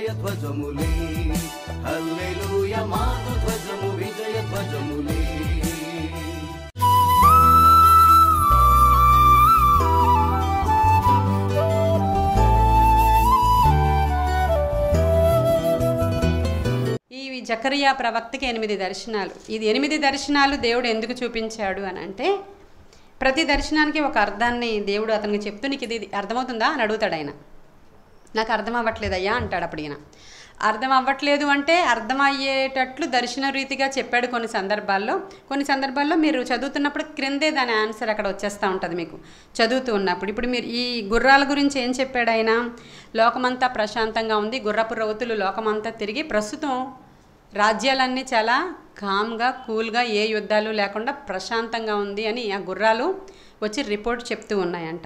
విజయ ధ్వజములే, హల్లెలూయా మాకు ధ్వజము విజయ ధ్వజములే. ఈ జకరియా ప్రవక్తకి 8 దర్శనాలు. ఇది 8 దర్శనాలు దేవుడు ఎందుకు చూపించాడు అని అంటే, ప్రతి దర్శనానికి ఒక అర్థాన్ని దేవుడు అతనికి చెప్తూ నీకు ఇది అర్థమవుతుందా అని అడుగుతాడు ఆయన. నాకు అర్థం అవ్వట్లేదయ్యా అంటాడు. అప్పుడు ఈయన అర్థం అవ్వట్లేదు అంటే అర్థమయ్యేటట్లు దర్శన రీతిగా చెప్పాడు కొన్ని సందర్భాల్లో మీరు చదువుతున్నప్పుడు క్రిందే దాని ఆన్సర్ అక్కడ వచ్చేస్తూ ఉంటుంది మీకు చదువుతూ ఉన్నప్పుడు. ఇప్పుడు మీరు ఈ గుర్రాల గురించి ఏం చెప్పాడు ఆయన? లోకమంతా ప్రశాంతంగా ఉంది, గుర్రపు రౌతులు లోకమంతా తిరిగి, ప్రస్తుతం రాజ్యాలన్నీ చాలా కామ్గా కూల్గా ఏ యుద్ధాలు లేకుండా ప్రశాంతంగా ఉంది అని ఆ గుర్రాలు వచ్చి రిపోర్ట్ చెప్తూ ఉన్నాయంట.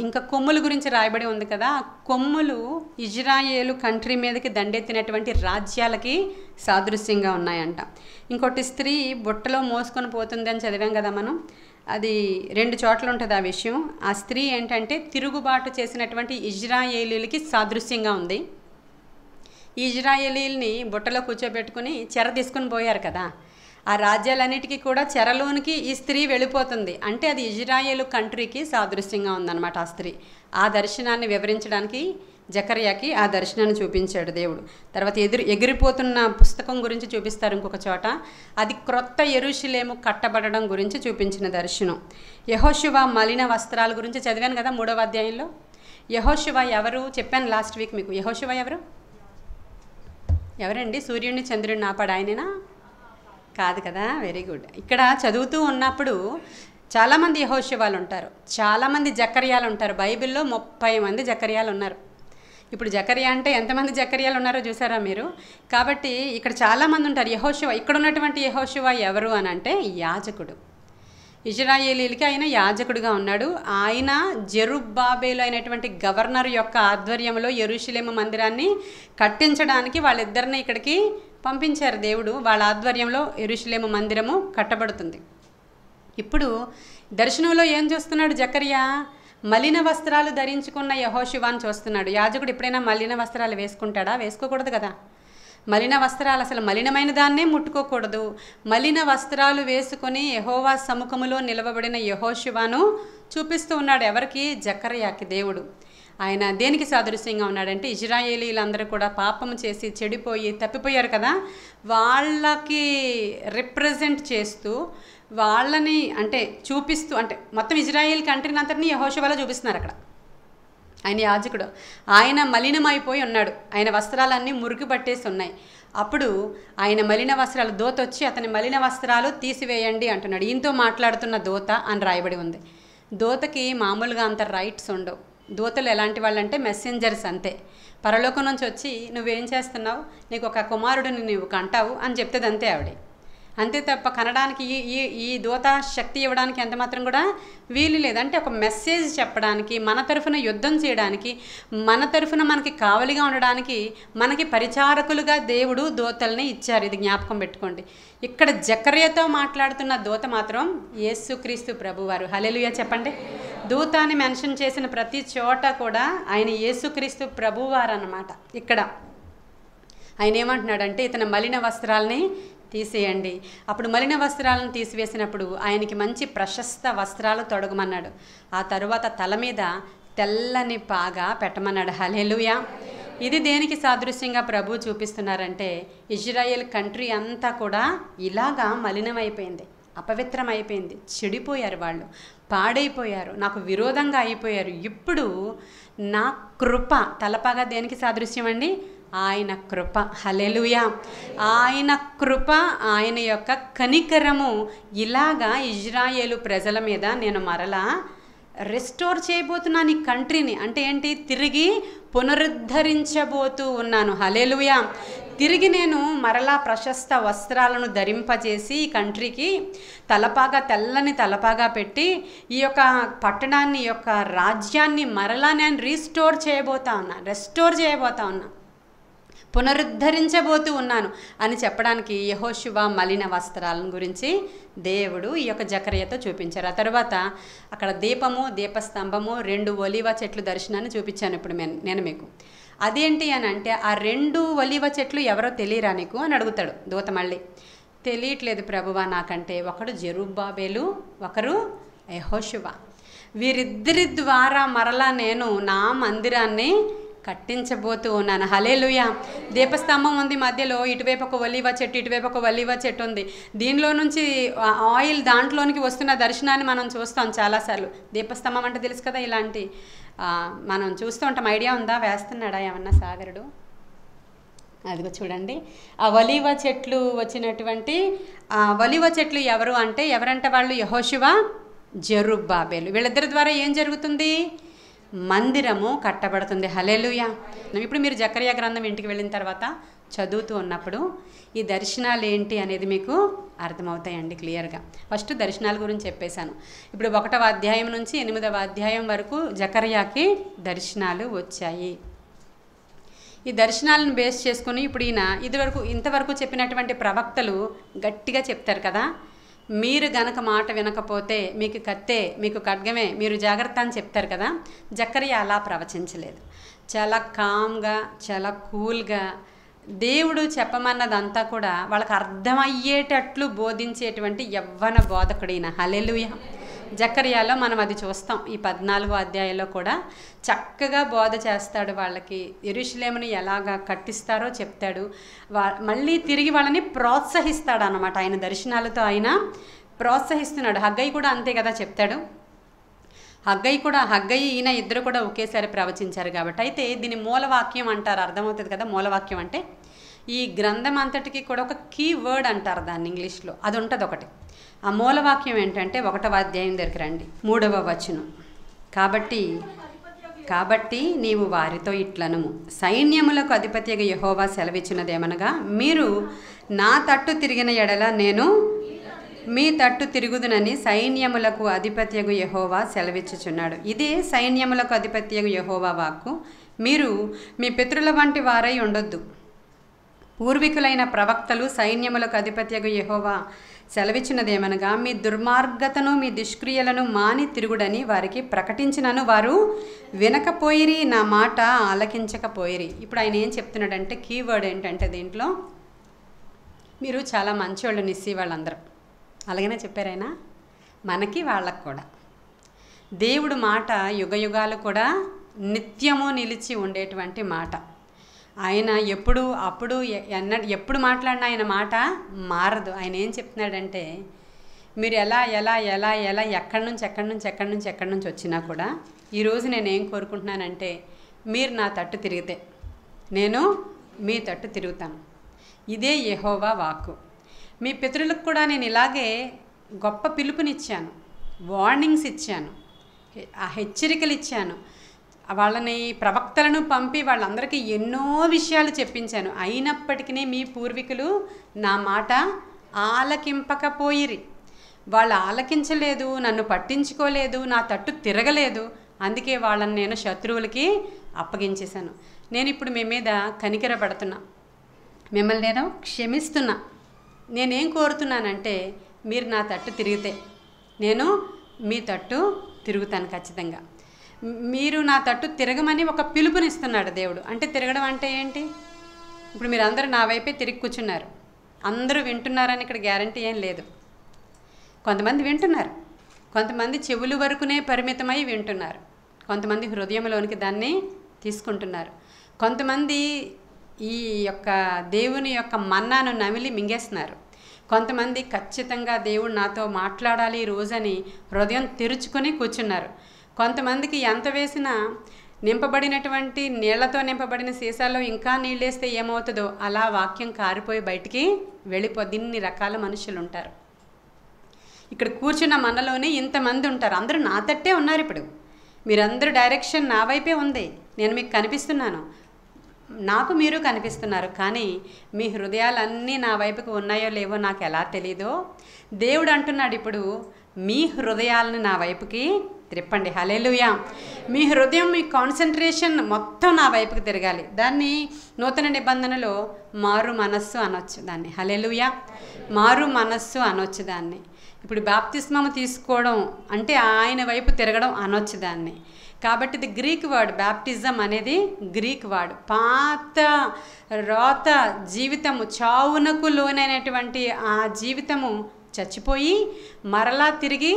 ఇంకా కొమ్ముల గురించి రాయబడి ఉంది కదా, ఆ కొమ్ములు ఇజ్రాయేలు కంట్రీ మీదకి దండెత్తినటువంటి రాజ్యాలకి సాదృశ్యంగా ఉన్నాయంట. ఇంకోటి స్త్రీ బుట్టలో మోసుకొని పోతుంది అని చదివాం కదా మనం. అది 2 చోట్ల ఉంటుంది ఆ విషయం. ఆ స్త్రీ ఏంటంటే తిరుగుబాటు చేసినటువంటి ఇజ్రాయేలీలకి సాదృశ్యంగా ఉంది. ఈ ఇజ్రాయేలీల్ని బుట్టలో కూర్చోబెట్టుకుని చెర తీసుకుని పోయారు కదా, ఆ రాజ్యాలన్నిటికీ కూడా చెరలోనికి ఈ స్త్రీ వెళ్ళిపోతుంది. అంటే అది ఇజ్రాయేలు కంట్రీకి సాదృశ్యంగా ఉందన్నమాట ఆ స్త్రీ. ఆ దర్శనాన్ని వివరించడానికి జకర్యాకి ఆ దర్శనాన్ని చూపించాడు దేవుడు. తర్వాత ఎగిరిపోతున్న పుస్తకం గురించి చూపిస్తారు ఇంకొక చోట. అది క్రొత్త యెరూషలేము కట్టబడడం గురించి చూపించిన దర్శనం. యెహోషువ మలిన వస్త్రాల గురించి చదివాను కదా 3వ అధ్యాయంలో. యెహోషువ ఎవరు చెప్పాను లాస్ట్ వీక్ మీకు. యెహోషువ ఎవరండి? సూర్యుడిని చంద్రుడిని ఆపాడు ఆయనేనా? కాదు కదా, వెరీ గుడ్. ఇక్కడ చదువుతూ ఉన్నప్పుడు చాలామంది యెహోషువాలు ఉంటారు, చాలామంది జకర్యాలు ఉంటారు. బైబిల్లో 30 మంది జకర్యాలు ఉన్నారు. ఇప్పుడు జకర్యా అంటే ఎంతమంది జకర్యాలు ఉన్నారో చూసారా మీరు? కాబట్టి ఇక్కడ చాలామంది ఉంటారు. యెహోషువ, ఇక్కడ ఉన్నటువంటి యెహోషువ ఎవరు అని అంటే యాజకుడు. ఇజ్రాయేలీలకి ఆయన యాజకుడిగా ఉన్నాడు. ఆయన జెరుబ్బాబేలు అయినటువంటి గవర్నర్ యొక్క ఆధ్వర్యంలో యెరూషలేము మందిరాన్ని కట్టించడానికి వాళ్ళిద్దరిని ఇక్కడికి పంపించారు దేవుడు. వాళ్ళ ఆధ్వర్యంలో యెరూషలేము మందిరము కట్టబడుతుంది. ఇప్పుడు దర్శనంలో ఏం చూస్తున్నాడు జకర్యా? మలిన వస్త్రాలు ధరించుకున్న యెహోషువాని చూస్తున్నాడు. యాజకుడు ఎప్పుడైనా మలిన వస్త్రాలు వేసుకుంటాడా? వేసుకోకూడదు కదా. మలిన వస్త్రాలు అసలు మలినమైన దాన్నే ముట్టుకోకూడదు. మలిన వస్త్రాలు వేసుకొని యెహోవా సముఖములో నిలవబడిన యెహోషువాను చూపిస్తూ ఉన్నాడు. ఎవరికి? జకర్యాకి దేవుడు. ఆయన దేనికి సాదృశ్యంగా ఉన్నాడంటే ఇజ్రాయేలీలందరూ కూడా పాపం చేసి చెడిపోయి తప్పిపోయారు కదా, వాళ్ళకి రిప్రజెంట్ చేస్తూ వాళ్ళని అంటే చూపిస్తూ, అంటే మొత్తం ఇజ్రాయేల్ కంట్రీని అంతటినీ యెహోషువలో చూపిస్తున్నారు అక్కడ. ఆయన యాజకుడు, ఆయన మలినమైపోయి ఉన్నాడు. ఆయన వస్త్రాలన్నీ మురికి పట్టేసి ఉన్నాయి. అప్పుడు ఆయన మలిన వస్త్రాలు, దూత వచ్చి అతని మలిన వస్త్రాలు తీసివేయండి అంటున్నాడు. ఈయనతో మాట్లాడుతున్న దూత అని రాయబడి ఉంది. దూతకి మామూలుగా అంత రైట్స్ ఉండవు. దూతలు ఎలాంటి వాళ్ళంటే మెసెంజర్స్ అంతే. పరలోకం నుంచి వచ్చి నువ్వేం చేస్తున్నావు, నీకు ఒక కుమారుడిని నువ్వు కంటావు అని చెప్తుంది అంతే ఆవిడ. అంతే తప్ప కనడానికి ఈ దూత శక్తి ఇవ్వడానికి ఎంత మాత్రం కూడా వీలు లేదు. అంటే ఒక మెసేజ్ చెప్పడానికి, మన తరఫున యుద్ధం చేయడానికి, మన తరఫున మనకి కావలిగా ఉండడానికి మనకి పరిచారకులుగా దేవుడు దూతల్ని ఇచ్చారు. ఇది జ్ఞాపకం పెట్టుకోండి. ఇక్కడ జకర్యాతో మాట్లాడుతున్న దూత మాత్రం యేసుక్రీస్తు ప్రభువారు. హల్లెలూయా చెప్పండి. దూత అని మెన్షన్ చేసిన ప్రతి చోట కూడా ఆయన యేసుక్రీస్తు ప్రభువారు అన్నమాట. ఇక్కడ ఆయన ఏమంటున్నాడంటే ఇతని మలిన వస్త్రాలని తీసేయండి. అప్పుడు మలిన వస్త్రాలను తీసివేసినప్పుడు ఆయనకి మంచి ప్రశస్త వస్త్రాలు తొడగమన్నాడు. ఆ తరువాత తల మీద తెల్లని పాగా పెట్టమన్నాడు. హల్లెలూయా. ఇది దేనికి సాదృశ్యంగా ప్రభు చూపిస్తున్నారంటే ఇజ్రాయేల్ కంట్రీ అంతా కూడా ఇలాగా మలినమైపోయింది, అపవిత్రమైపోయింది, చెడిపోయారు, వాళ్ళు పాడైపోయారు, నాకు విరోధంగా అయిపోయారు. ఇప్పుడు నా కృప, తలపాగా దేనికి సాదృశ్యం అండి? ఆయన కృప. హల్లెలూయా. ఆయన కృప, ఆయన యొక్క కనికరము ఇలాగా ఇజ్రాయేలు ప్రజల మీద నేను మరలా రెస్టోర్ చేయబోతున్నాను ఈ కంట్రీని. అంటే ఏంటి? తిరిగి పునరుద్ధరించబోతూ ఉన్నాను. హల్లెలూయా. తిరిగి నేను మరలా ప్రశస్త వస్త్రాలను ధరింపజేసి ఈ కంట్రీకి తలపాగా, తెల్లని తలపాగా పెట్టి ఈ యొక్క పట్టణాన్ని, ఈ యొక్క రాజ్యాన్ని మరలా నేను రెస్టోర్ చేయబోతా ఉన్నా, పునరుద్ధరించబోతూ ఉన్నాను అని చెప్పడానికి యెహోషువ మలిన వస్త్రాలను గురించి దేవుడు ఈ యొక్క జకర్యాతో చూపించారు. ఆ తర్వాత అక్కడ దీపము, దీపస్తంభము, 2 ఒలీవ చెట్లు దర్శనాన్ని చూపించాను ఇప్పుడు నేను మీకు. అదేంటి అని అంటే ఆ 2 ఒలీవ చెట్లు ఎవరో తెలియరా నీకు అని అడుగుతాడు దూత. మళ్ళీ తెలియట్లేదు ప్రభువా నాకంటే, ఒకడు జెరుబ్బాబెలు, ఒకరు యెహోషువ. వీరిద్దరి ద్వారా మరలా నేను నా మందిరాన్ని కట్టించబోతూ ఉన్నాను. హల్లెలూయా. దీపస్తంభం ఉంది మధ్యలో, ఇటువైపు ఒక ఒలీవ చెట్టు, ఇటువైపు ఒక ఒలీవ చెట్టు ఉంది. దీనిలో నుంచి ఆయిల్ దాంట్లోనికి వస్తున్న దర్శనాన్ని మనం చూస్తాం చాలాసార్లు. దీపస్తంభం అంటే తెలుసు కదా, ఇలాంటి మనం చూస్తూ ఉంటాం. ఐడియా ఉందా? వేస్తున్నాడా ఏమన్నా సాగరుడు? అదిగో చూడండి, ఆ ఒలీవ చెట్లు వచ్చినటువంటి ఒలీవ చెట్లు ఎవరంటే వాళ్ళు యెహోషువ, జెరుబ్బాబెలు. వీళ్ళిద్దరి ద్వారా ఏం జరుగుతుంది? మందిరము కట్టబడుతుంది. హల్లెలూయా. ఇప్పుడు మీరు జకర్యా గ్రంథం ఇంటికి వెళ్ళిన తర్వాత చదువుతూ ఉన్నప్పుడు ఈ దర్శనాలు ఏంటి అనేది మీకు అర్థమవుతాయండి క్లియర్గా. ఫస్ట్ దర్శనాల గురించి చెప్పేశాను. ఇప్పుడు 1వ అధ్యాయం నుంచి 8వ అధ్యాయం వరకు జకర్యాకి దర్శనాలు వచ్చాయి. ఈ దర్శనాలను బేస్ చేసుకుని ఇప్పుడు ఈయన ఇంతవరకు చెప్పినటువంటి ప్రవక్తలు గట్టిగా చెప్తారు కదా, మీరు గనక మాట వినకపోతే మీకు కత్తే, మీకు ఖడ్గమే, మీరు జాగ్రత్త అని చెప్తారు కదా. జకర్యా అలా ప్రవచించలేదు. చాలా కామ్గా, చాలా కూల్గా దేవుడు చెప్పమన్నదంతా కూడా వాళ్ళకి అర్థమయ్యేటట్లు బోధించేటువంటి యవ్వన బోధకుడైన. హల్లెలూయా. జకర్యాలో మనం అది చూస్తాం. ఈ 14వ అధ్యాయంలో కూడా చక్కగా బోధ చేస్తాడు. వాళ్ళకి యెరూషలేముని ఎలాగా కట్టిస్తారో చెప్తాడు. మళ్ళీ తిరిగి వాళ్ళని ప్రోత్సహిస్తాడు అన్నమాట. ఆయన దర్శనాలతో ఆయన ప్రోత్సహిస్తున్నాడు. హగ్గయి కూడా అంతే కదా చెప్తాడు. హగ్గయి ఈయన ఇద్దరు కూడా ఒకేసారి ప్రవచించారు కాబట్టి. అయితే దీని మూలవాక్యం అంటారు. అర్థమవుతుంది కదా మూలవాక్యం అంటే? ఈ గ్రంథం అంతటికి కూడా ఒక కీ వర్డ్ అంటారు దాన్ని ఇంగ్లీష్లో. అది ఉంటుంది ఒకటి. ఆ మూలవాక్యం ఏంటంటే 1వ అధ్యాయం దగ్గర రండి, 3వ వచనం. కాబట్టి నీవు వారితో ఇట్లనుము, సైన్యములకు అధిపతిగా యెహోవా సెలవిచ్చినదేమనగా, మీరు నా తట్టు తిరిగిన ఎడల నేను మీ తట్టు తిరుగుదునని సైన్యములకు అధిపతియగు యెహోవా సెలవిచ్చుచున్నాడు. ఇదే సైన్యములకు అధిపతియగు యెహోవా వాక్కు. మీరు మీ పితరుల వంటి వారై ఉండొద్దు. పూర్వీకులైన ప్రవక్తలు సైన్యములకు అధిపతియగు యెహోవా సెలవిచ్చినదేమనగా, మీ దుర్మార్గతను మీ దుష్క్రియలను మాని తిరుగుడని వారికి ప్రకటించినను వారు వినకపోయిరి, నా మాట ఆలకించకపోయిరి. ఇప్పుడు ఆయన ఏం చెప్తున్నాడంటే కీవర్డ్ ఏంటంటే దీంట్లో, మీరు చాలా మంచివాళ్ళు నిస్సి వాళ్ళందరూ అలాగనే చెప్పారు ఆయన. మనకి వాళ్ళకు కూడా దేవుడు మాట యుగయుగాలు కూడా నిత్యము నిలిచి ఉండేటువంటి మాట. ఆయన ఎప్పుడు మాట్లాడినా ఆయన మాట మారదు. ఆయన ఏం చెప్తున్నాడంటే, మీరు ఎలా ఎక్కడి నుంచి వచ్చినా కూడా ఈరోజు నేనేం కోరుకుంటున్నానంటే, మీరు నా తట్టు తిరిగితే నేను మీ తట్టు తిరుగుతాను. ఇదే యెహోవా వాక్కు. మీ పితరులకు కూడా నేను ఇలాగే గొప్ప పిలుపునిచ్చాను, వార్నింగ్స్ ఇచ్చాను, హెచ్చరికలు ఇచ్చాను, వాళ్ళని ప్రవక్తలను పంపి వాళ్ళందరికీ ఎన్నో విషయాలు చెప్పించాను. అయినప్పటికీ మీ పూర్వీకులు నా మాట ఆలకింపకపోయిరి. వాళ్ళు ఆలకించలేదు, నన్ను పట్టించుకోలేదు, నా తట్టు తిరగలేదు. అందుకే వాళ్ళని నేను శత్రువులకి అప్పగించేశాను. నేను ఇప్పుడు మీ మీద కనికరపడుతున్నా, మిమ్మల్ని నేను క్షమిస్తున్నా. నేనేం కోరుతున్నానంటే, మీరు నా తట్టు తిరిగితే నేను మీ తట్టు తిరుగుతాను ఖచ్చితంగా. మీరు నా తట్టు తిరగమని ఒక పిలుపునిస్తున్నాడు దేవుడు. అంటే తిరగడం అంటే ఏంటి? ఇప్పుడు మీరు అందరూ నా వైపే తిరిగి కూర్చున్నారు. అందరూ వింటున్నారని ఇక్కడ గ్యారంటీ ఏం లేదు. కొంతమంది వింటున్నారు, కొంతమంది చెవులు వరకునే పరిమితమై వింటున్నారు, కొంతమంది హృదయంలోనికి దాన్ని తీసుకుంటున్నారు, కొంతమంది ఈ యొక్క దేవుని యొక్క మన్నాను నమిలి మింగేస్తున్నారు, కొంతమంది ఖచ్చితంగా దేవుడు నాతో మాట్లాడాలి రోజని హృదయం తెరుచుకొని కూర్చున్నారు. కొంతమందికి ఎంత వేసినా నింపబడినటువంటి నీళ్లతో నింపబడిన సీసాలో ఇంకా నీళ్ళేస్తే ఏమవుతుందో అలా వాక్యం కారిపోయి బయటికి వెళ్ళిపోద్ది. ఇన్ని రకాల మనుషులు ఉంటారు. ఇక్కడ కూర్చున్న మనలోనే ఇంతమంది ఉంటారు. అందరూ నా తట్టే ఉన్నారు. ఇప్పుడు మీరందరూ డైరెక్షన్ నా వైపే ఉంది. నేను మీకు కనిపిస్తున్నాను, నాకు మీరు కనిపిస్తున్నారు. కానీ మీ హృదయాలన్నీ నా వైపుకు ఉన్నాయో లేవో నాకు ఎలా తెలీదో దేవుడు అంటున్నాడు. ఇప్పుడు మీ హృదయాలను నా వైపుకి త్రిప్పండి. హల్లెలూయా. మీ హృదయం, మీ కాన్సన్ట్రేషన్ మొత్తం నా వైపుకి తిరగాలి. దాన్ని నూతన నిబంధనలో మారు మనస్సు అనొచ్చు దాన్ని. హల్లెలూయా. మారు మనస్సు అనొచ్చు దాన్ని. ఇప్పుడు బాప్తిస్మము తీసుకోవడం అంటే ఆయన వైపు తిరగడం అనొచ్చు దాన్ని. కాబట్టి ఇది గ్రీక్ వర్డ్. బ్యాప్టిజం అనేది గ్రీక్ వర్డ్. పాత రోత జీవితము, చావునకు లోనైనటువంటి ఆ జీవితము చచ్చిపోయి మరలా తిరిగి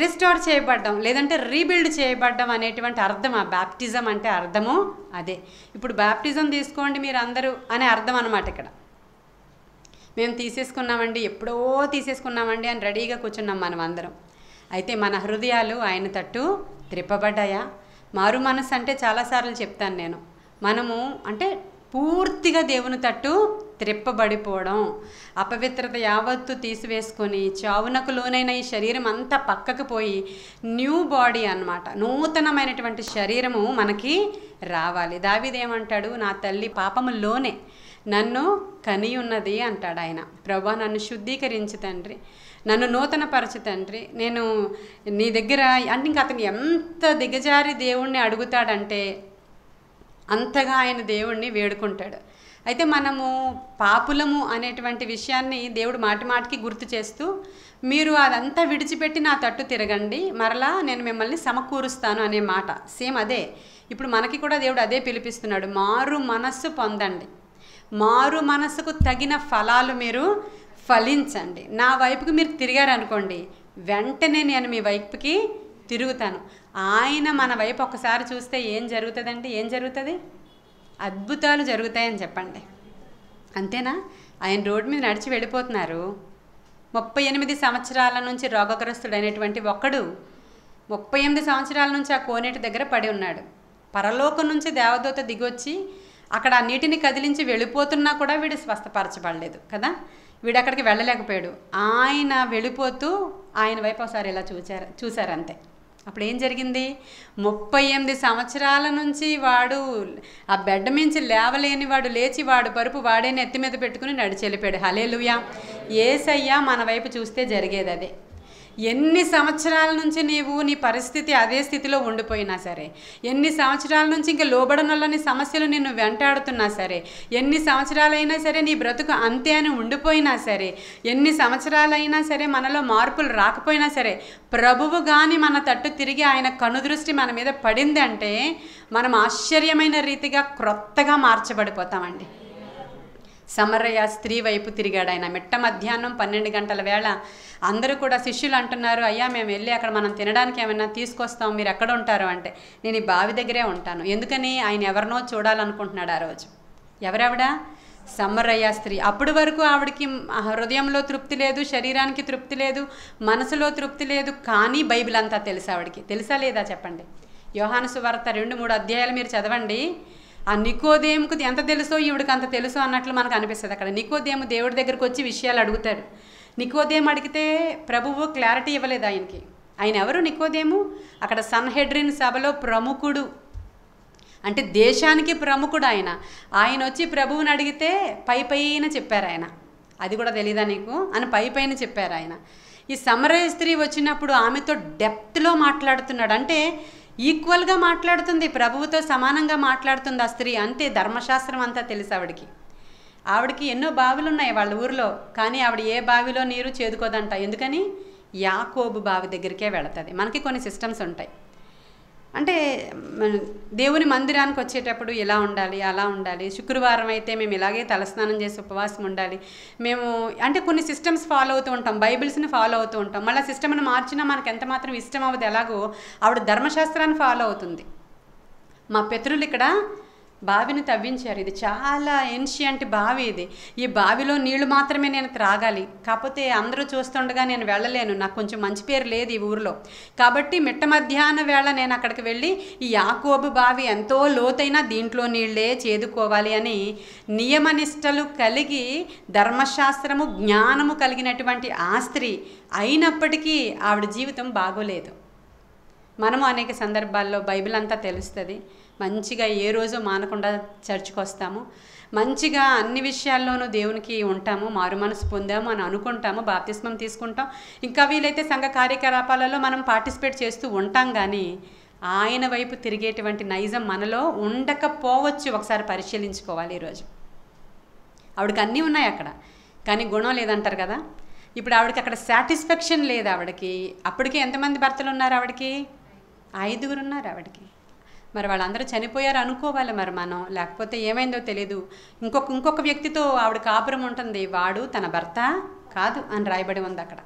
రిస్టోర్ చేయబడ్డం, లేదంటే రీబిల్డ్ చేయబడ్డం అనేటువంటి అర్థం ఆ బ్యాప్టిజం అంటే అర్థము అదే. ఇప్పుడు బ్యాప్టిజం తీసుకోండి మీరు అందరూ అనే అర్థం అన్నమాట. ఇక్కడ మేము తీసేసుకున్నామండి, ఎప్పుడో తీసేసుకున్నామండి అని రెడీగా కూర్చున్నాం మనం అందరం. అయితే మన హృదయాలు ఆయన తట్టు త్రిప్పబడ్డాయా? మారు మనసు అంటే చాలాసార్లు చెప్తాను నేను, మనము అంటే పూర్తిగా దేవుని తట్టు త్రిప్పబడిపోవడం, అపవిత్రత యావత్తు తీసివేసుకొని చావునకు లోనైన ఈ శరీరం అంతా పక్కకు పోయి న్యూ బాడీ అన్నమాట, నూతనమైనటువంటి శరీరము మనకి రావాలి. దావీదు ఏమంటాడు? నా తల్లి పాపములోనే నన్ను కని ఉన్నది అంటాడు ఆయన. ప్రభువా నన్ను శుద్ధీకరించు తండ్రి, నన్ను నూతనపరచు తండ్రి, నేను నీ దగ్గర అంటే ఇంక అతను ఎంత దిగజారి దేవుణ్ణి అడుగుతాడంటే అంతగా ఆయన దేవుణ్ణి వేడుకుంటాడు. అయితే మనము పాపులము అనేటువంటి విషయాన్ని దేవుడు మాటి మాటికి గుర్తు చేస్తూ, మీరు అదంతా విడిచిపెట్టి నా తట్టు తిరగండి, మరలా నేను మిమ్మల్ని సమకూరుస్తాను అనే మాట సేమ్ అదే. ఇప్పుడు మనకి కూడా దేవుడు అదే పిలిపిస్తున్నాడు, మారు మనస్సు పొందండి, మారు మనసుకు తగిన ఫలాలు మీరు ఫలించండి. నా వైపుకి మీరు తిరిగారనుకోండి, వెంటనే నేను మీ వైపుకి తిరుగుతాను. ఆయన మన వైపు ఒకసారి చూస్తే ఏం జరుగుతుందండి? ఏం జరుగుతుంది? అద్భుతాలు జరుగుతాయని చెప్పండి. అంతేనా? ఆయన రోడ్డు మీద నడిచి వెళ్ళిపోతున్నారు. 38 సంవత్సరాల నుంచి రోగగ్రస్తుడైనటువంటి ఒకడు 38 సంవత్సరాల నుంచి ఆ కోనేటి దగ్గర పడి ఉన్నాడు. పరలోకం నుంచి దేవదూత దిగొచ్చి అక్కడ ఆ నీటిని కదిలించి వెళ్ళిపోతున్నా కూడా వీడు స్వస్థపరచబడలేదు కదా, వీడు అక్కడికి వెళ్ళలేకపోయాడు. ఆయన వెళ్ళిపోతూ ఆయన వైపు ఒకసారి ఇలా చూశారంతే. అప్పుడు ఏం జరిగింది? 38 సంవత్సరాల నుంచి వాడు ఆ బెడ్ మించి లేవలేని వాడు లేచి వాడు పరుపు వాడే నెత్తి మీద పెట్టుకుని నడిచి వెళ్ళిపోయాడు. హల్లెలూయా! యేసయ్య మన వైపు చూస్తే జరిగేది అదే. ఎన్ని సంవత్సరాల నుంచి నీ పరిస్థితి అదే స్థితిలో ఉండిపోయినా సరే, ఎన్ని సంవత్సరాల నుంచి ఇంకా లోబడనల్లని సమస్యలు నిన్ను వెంటాడుతున్నా సరే, ఎన్ని సంవత్సరాలైనా సరే నీ బ్రతుకు అంతే అని ఉండిపోయినా సరే, ఎన్ని సంవత్సరాలైనా సరే మనలో మార్పులు రాకపోయినా సరే, ప్రభువు కానీ మన తట్టు తిరిగి ఆయన కనుదృష్టి మన మీద పడింది అంటే మనం ఆశ్చర్యమైన రీతిగా క్రొత్తగా మార్చబడిపోతామండి. సమరయ స్త్రీ వైపు తిరిగాడు ఆయన. మిట్ట మధ్యాహ్నం 12 గంటల వేళ అందరూ కూడా శిష్యులు అంటున్నారు, అయ్యా మేము వెళ్ళి అక్కడ మనం తినడానికి ఏమైనా తీసుకొస్తాం, మీరు ఎక్కడ ఉంటారు అంటే, నేను ఈ బావి దగ్గరే ఉంటాను. ఎందుకని? ఆయన ఎవరినో చూడాలనుకుంటున్నాడు ఆ రోజు. ఎవరెవడా? సమరయ స్త్రీ. అప్పటి వరకు ఆవిడకి హృదయంలో తృప్తి లేదు, శరీరానికి తృప్తి లేదు, మనసులో తృప్తి లేదు, కానీ బైబిల్ అంతా తెలుసు ఆవిడకి. తెలుసా లేదా చెప్పండి? యోహాను సువార్త 2-3 అధ్యాయాలు మీరు చదవండి. ఆ నికోదేముకు ఎంత తెలుసో ఈవిడికి అంత తెలుసు అన్నట్లు మనకు అనిపిస్తుంది. అక్కడ నికోదేము దేవుడి దగ్గరికి వచ్చి విషయాలు అడుగుతాడు. నికోదేము అడిగితే ప్రభువు క్లారిటీ ఇవ్వలేదు ఆయనకి. ఆయన ఎవరు? నికోదేము అక్కడ సన్హెడ్రిన్ సభలో ప్రముఖుడు, అంటే దేశానికి ప్రముఖుడు ఆయన. ఆయన వచ్చి ప్రభువుని అడిగితే పైన చెప్పారు ఆయన. అది కూడా తెలీదా నీకు అని పైన చెప్పారు ఆయన. ఈ సమరయ స్త్రీ వచ్చినప్పుడు ఆమెతో డెప్త్లో మాట్లాడుతున్నాడు. అంటే ఈక్వల్గా మాట్లాడుతుంది, ప్రభువుతో సమానంగా మాట్లాడుతుంది ఆ స్త్రీ. అంతే, ధర్మశాస్త్రం అంతా తెలుసు ఆవిడకి. ఆవిడకి ఎన్నో బావిలు ఉన్నాయి వాళ్ళ ఊరిలో, కానీ ఆవిడ ఏ బావిలో నీరు చేదుకోదంట. ఎందుకని? యాకోబు బావి దగ్గరికే వెళుతుంది. మనకి కొన్ని సిస్టమ్స్ ఉంటాయి. అంటే దేవుని మందిరానికి వచ్చేటప్పుడు ఇలా ఉండాలి, అలా ఉండాలి, శుక్రవారం అయితే మేము ఇలాగే తలస్నానం చేసి ఉపవాసం ఉండాలి, మేము అంటే కొన్ని సిస్టమ్స్ ఫాలో అవుతూ ఉంటాం, బైబిల్స్ని ఫాలో అవుతూ ఉంటాం. మళ్ళీ సిస్టమ్ని మార్చినా మనకు ఎంత మాత్రం ఇష్టం అవ్వదు. ఎలాగో ఆవిడ ధర్మశాస్త్రాన్ని ఫాలో అవుతుంది. మా పితరులు ఇక్కడ బావిని తవ్వించారు. ఇది చాలా ఏన్షియంట్ బావి. ఇది ఈ బావిలో నీళ్లు మాత్రమే నేను త్రాగాలి, కాకపోతే అందరూ చూస్తుండగా నేను వెళ్ళలేను, నాకు కొంచెం మంచి పేరు లేదు ఈ ఊరిలో. కాబట్టి మిట్ట మధ్యాహ్న వేళ నేను అక్కడికి వెళ్ళి ఈ యాకోబు బావి ఎంతో లోతైనా దీంట్లో నీళ్ళే చేదుకోవాలి అని నియమనిష్టలు కలిగి ధర్మశాస్త్రము జ్ఞానము కలిగినటువంటి ఆ స్త్రీ అయినప్పటికీ ఆవిడ జీవితం బాగోలేదు. మనము అనేక సందర్భాల్లో బైబిల్ అంతా తెలుస్తుంది, మంచిగా ఏ రోజు మానకుండా చర్చికి వస్తాము, మంచిగా అన్ని విషయాల్లోనూ దేవునికి ఉంటాము, మారు మనసు పొందాము అని అనుకుంటాము, బాప్తిస్మం తీసుకుంటాం, ఇంకా వీలైతే సంఘ కార్యకలాపాలలో మనం పార్టిసిపేట్ చేస్తూ ఉంటాం. కానీ ఆయన వైపు తిరిగేటువంటి నైజం మనలో ఉండకపోవచ్చు. ఒకసారి పరిశీలించుకోవాలి. ఈరోజు ఆవిడకి అన్నీ ఉన్నాయి అక్కడ, కానీ గుణం లేదంటారు కదా. ఇప్పుడు ఆవిడకి అక్కడ సాటిస్ఫాక్షన్ లేదు ఆవిడకి. అప్పటికే ఎంతమంది భర్తలు ఉన్నారు ఆవిడకి? 5 ఉన్నారు ఆవిడకి. మరి వాళ్ళందరూ చనిపోయారు అనుకోవాలి మరి మనం, లేకపోతే ఏమైందో తెలీదు. ఇంకొక వ్యక్తితో ఆవిడ కాపురం ఉంటుంది, వాడు తన భర్త కాదు అని రాయబడి ఉంది అక్కడ.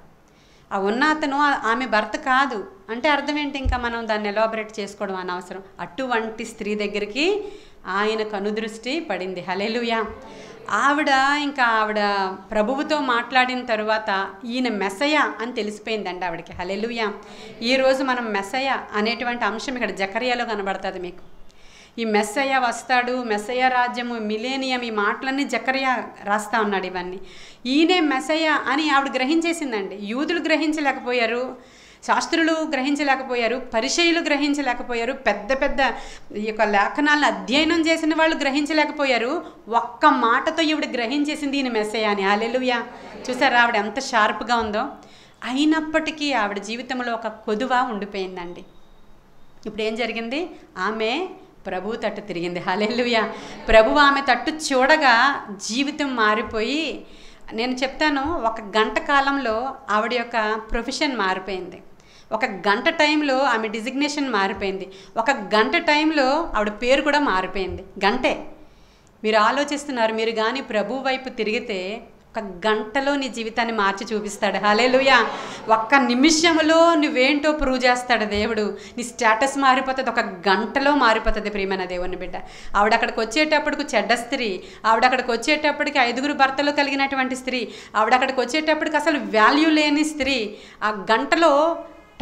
ఆ ఉన్న అతను ఆమె భర్త కాదు అంటే అర్థం ఏంటి? ఇంకా మనం దాన్ని ఎలాబరేట్ చేసుకోవడం అనవసరం. అటువంటి స్త్రీ దగ్గరికి ఆయన కనుదృష్టి పడింది. హల్లెలూయా. ఆవిడ ప్రభువుతో మాట్లాడిన తర్వాత ఈయన మెస్సయ అని తెలిసిపోయిందండి ఆవిడకి. హల్లెలూయా. ఈరోజు మనం మెస్సయ అనేటువంటి అంశం ఇక్కడ జకర్యాలో కనబడుతుంది మీకు. ఈ మెస్సయ వస్తాడు, మెస్సయ రాజ్యము, మిలేనియం, ఈ మాటలన్నీ జకర్యా రాస్తా ఉన్నాడు. ఇవన్నీ ఈయనే మెస్సయ అని ఆవిడ గ్రహించేసిందండి. యూదులు గ్రహించలేకపోయారు, శాస్త్రులు గ్రహించలేకపోయారు, పరిచయులు గ్రహించలేకపోయారు, పెద్ద పెద్ద ఈ యొక్క లేఖనాలను అధ్యయనం చేసిన వాళ్ళు గ్రహించలేకపోయారు. ఒక్క మాటతో ఈవిడ గ్రహించేసింది ఈయన మెస్సయ అని. హల్లెలూయా. చూసారా ఆవిడ ఎంత షార్ప్గా ఉందో? అయినప్పటికీ ఆవిడ జీవితంలో ఒక కొదువ ఉండిపోయిందండి. ఇప్పుడు ఏం జరిగింది? ఆమె ప్రభు తట్టు తిరిగింది. హల్లెలూయా. ప్రభు ఆమె తట్టు చూడగా జీవితం మారిపోయి, నేను చెప్తాను, 1 గంట కాలంలో ఆవిడ యొక్క ప్రొఫెషన్ మారిపోయింది. 1 గంట టైంలో ఆమె డిజిగ్నేషన్ మారిపోయింది. 1 గంట టైంలో ఆవిడ పేరు కూడా మారిపోయింది. గంటే. మీరు ఆలోచిస్తున్నారు, మీరు కానీ ప్రభు వైపు తిరిగితే 1 గంటలో నీ జీవితాన్ని మార్చి చూపిస్తాడు. హల్లెలూయా. 1 నిమిషంలో నువ్వేంటో ప్రూవ్ చేస్తాడు దేవుడు. నీ స్టేటస్ మారిపోతుంది, 1 గంటలో మారిపోతుంది. ప్రియమైన దేవుని బిడ్డ, ఆవిడ అక్కడికి వచ్చేటప్పటికి చెడ్డ స్త్రీ, ఆవిడ అక్కడికి వచ్చేటప్పటికి 5 భర్తలు కలిగినటువంటి స్త్రీ, ఆవిడ అక్కడికి వచ్చేటప్పటికి అసలు వాల్యూ లేని స్త్రీ. ఆ గంటలో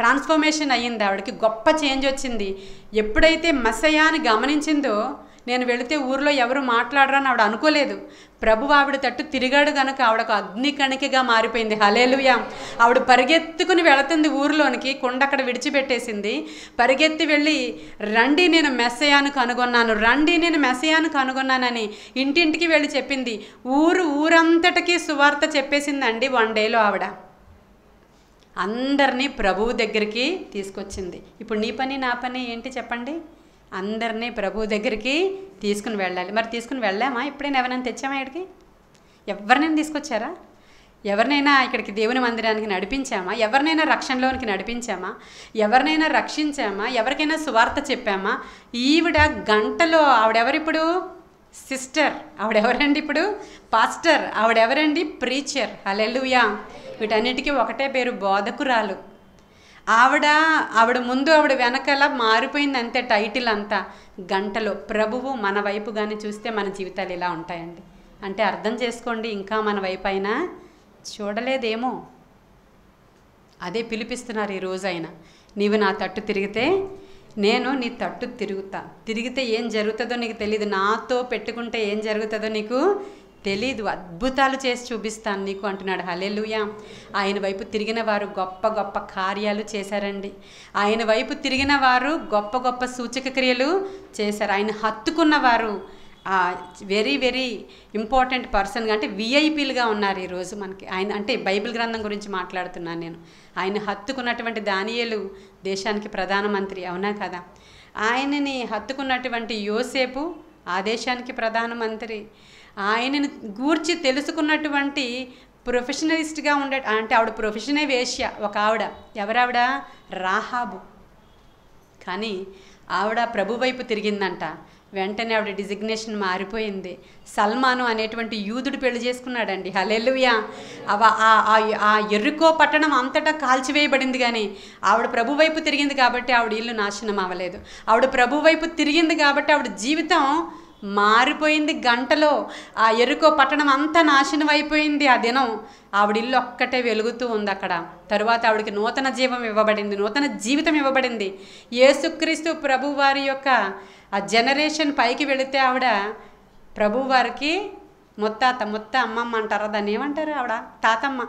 ట్రాన్స్ఫర్మేషన్ అయ్యింది. ఆవిడకి గొప్ప చేంజ్ వచ్చింది. ఎప్పుడైతే మెస్సయ్య అని గమనించిందో, నేను వెళితే ఊరిలో ఎవరు మాట్లాడరని ఆవిడ అనుకోలేదు. ప్రభు ఆవిడ తట్టు తిరిగాడు కనుక ఆవిడ ఒక అగ్ని కణికగా మారిపోయింది. హల్లెలూయా. ఆవిడ పరిగెత్తుకుని వెళుతుంది ఊరిలోనికి, కొండ అక్కడ విడిచిపెట్టేసింది. పరిగెత్తి వెళ్ళి, రండి నేను మెస్సయ్యను కనుగొన్నాను, రండి నేను మెస్సయ్యను కనుగొన్నానని ఇంటింటికి వెళ్ళి చెప్పింది. ఊరంతటికీ సువార్త చెప్పేసిందండి 1 డేలో ఆవిడ. అందరినీ ప్రభువు దగ్గరికి తీసుకొచ్చింది. ఇప్పుడు నీ పని నా పని ఏంటి చెప్పండి? అందరినీ ప్రభువు దగ్గరికి తీసుకుని వెళ్ళాలి. మరి తీసుకుని వెళ్ళామా? ఎప్పుడైనా ఎవరైనా తెచ్చామా ఇక్కడికి? ఎవరినైనా తీసుకొచ్చారా? ఎవరినైనా ఇక్కడికి దేవుని మందిరానికి నడిపించామా? ఎవరినైనా రక్షణలోనికి నడిపించామా? ఎవరినైనా రక్షించామా? ఎవరికైనా సువార్త చెప్పామా? ఈవిడ గంటలో ఆవిడెవరిప్పుడు? సిస్టర్. ఆవిడెవరండి ఇప్పుడు? పాస్టర్. ఆవిడెవరండి? ప్రీచర్. హల్లెలూయా. వీటన్నిటికీ ఒకటే పేరు, బోధకురాలు. ఆవిడ ముందు ఆవిడ వెనకాల మారిపోయింది అంతే టైటిల్ అంతా. గంటలో ప్రభువు మన వైపు కానీ చూస్తే మన జీవితాలు ఇలా ఉంటాయండి. అంటే అర్థం చేసుకోండి, ఇంకా మన వైపు అయినా చూడలేదేమో. అదే పిలిపిస్తున్నారు ఈ రోజైనా. నీవు నా తట్టు తిరిగితే నేను నీ తట్టు తిరుగుతా. తిరిగితే ఏం జరుగుతుందో నీకు తెలియదు, నాతో పెట్టుకుంటే ఏం జరుగుతుందో నీకు తెలీదు. అద్భుతాలు చేసి చూపిస్తాను నీకు అంటున్నాడు. హల్లెలూయా. ఆయన వైపు తిరిగిన వారు గొప్ప గొప్ప కార్యాలు చేశారండి. ఆయన వైపు తిరిగిన వారు గొప్ప గొప్ప సూచక క్రియలు చేశారు. ఆయన హత్తుకున్నవారు వెరీ వెరీ ఇంపార్టెంట్ పర్సన్గా, అంటే విఐపీలుగా ఉన్నారు ఈరోజు మనకి. ఆయన అంటే బైబిల్ గ్రంథం గురించి మాట్లాడుతున్నాను నేను. ఆయన హత్తుకున్నటువంటి దానియేలు దేశానికి ప్రధానమంత్రి, అవునా కదా? ఆయనని హత్తుకున్నటువంటి యోసేపు ఆ దేశానికి ప్రధానమంత్రి. ఆయనను గూర్చి తెలుసుకున్నటువంటి ప్రొఫెషనలిస్ట్గా అంటే ఆవిడ ప్రొఫెషనే వేశ్య. ఒక ఆవిడ, ఎవరావిడ? రాహాబు. కానీ ఆవిడ ప్రభు వైపు తిరిగిందంట. వెంటనే ఆవిడ డిజిగ్నేషన్ మారిపోయింది. సల్మాను అనేటువంటి యూదుడు పెళ్లి చేసుకున్నాడండి. హల్లెలూయా. ఆ ఎర్రికో పట్టణం అంతటా కాల్చివేయబడింది. కానీ ఆవిడ ప్రభు వైపు తిరిగింది కాబట్టి ఆవిడ ఇల్లు నాశనం అవ్వలేదు. ఆవిడ ప్రభు వైపు తిరిగింది కాబట్టి ఆవిడ జీవితం మారిపోయింది గంటలో. ఆ ఎరుకో పట్టణం అంతా నాశనం అయిపోయింది ఆ దినం. ఆవిడ ఇల్లు ఒక్కటే వెలుగుతూ ఉంది అక్కడ. తరువాత ఆవిడకి నూతన జీవం ఇవ్వబడింది, నూతన జీవితం ఇవ్వబడింది. యేసుక్రీస్తు ప్రభు వారి యొక్క ఆ జనరేషన్ పైకి వెళితే ఆవిడ ప్రభు వారికి మొత్త అమ్మమ్మ అంటారా, దాన్ని ఏమంటారు? ఆవిడ తాతమ్మ.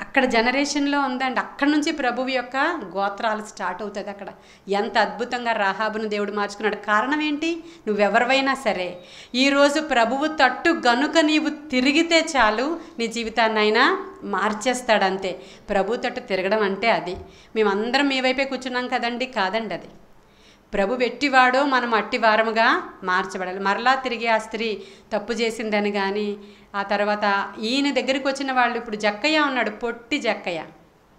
అక్కడ జనరేషన్లో ఉందండి. అక్కడ నుంచి ప్రభువు యొక్క గోత్రాలు స్టార్ట్ అవుతుంది అక్కడ. ఎంత అద్భుతంగా రాహాబును దేవుడు మార్చుకున్నాడు. కారణం ఏంటి? నువ్వెవరివైనా సరే ఈరోజు ప్రభువు తట్టు గనుక నీవు తిరిగితే చాలు, నీ జీవితాన్ని అయినా మార్చేస్తాడంతే. ప్రభు తట్టు తిరగడం అంటే అది. మేమందరం మీ వైపే కూర్చున్నాం కదండి, కాదండి. అది ప్రభు వెట్టివాడో మనం అట్టివారముగా మార్చబడాలి. మరలా తిరిగి ఆ స్త్రీ తప్పు చేసిందని కానీ, ఆ తర్వాత ఈయన దగ్గరికి వచ్చిన వాళ్ళు, ఇప్పుడు జక్కయ్య ఉన్నాడు, పొట్టి జక్కయ్య,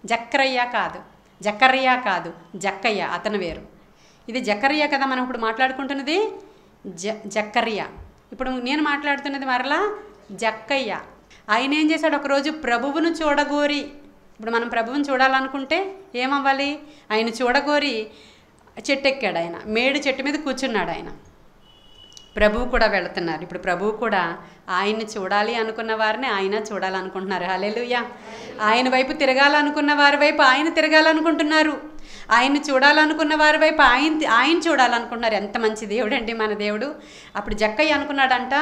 జక్రయ్య కాదు, జకర్యా కాదు, జక్కయ్య, అతను వేరు. ఇది జకర్యా కదా మనం ఇప్పుడు మాట్లాడుకుంటున్నది, జకర్యా. ఇప్పుడు నేను మాట్లాడుతున్నది మరలా జక్కయ్య. ఆయన ఏం చేశాడు, ఒకరోజు ప్రభువును చూడగోరి, ఇప్పుడు మనం ప్రభువును చూడాలనుకుంటే ఏమవ్వాలి, ఆయన చూడగోరి చెట్టు ఎక్కాడు. ఆయన మేడు చెట్టు మీద కూర్చున్నాడు. ఆయన ప్రభువు కూడా వెళుతున్నారు. ఇప్పుడు ప్రభువు కూడా ఆయన్ని చూడాలి అనుకున్న వారిని ఆయన చూడాలనుకుంటున్నారు. హల్లెలూయా. ఆయన వైపు తిరగాలనుకున్న వారి వైపు ఆయన తిరగాలనుకుంటున్నారు. ఆయన్ని చూడాలనుకున్న వారి వైపు ఆయన చూడాలనుకుంటున్నారు. ఎంత మంచి దేవుడు అండి మన దేవుడు. అప్పుడు జక్కయ్య అనుకున్నాడంట,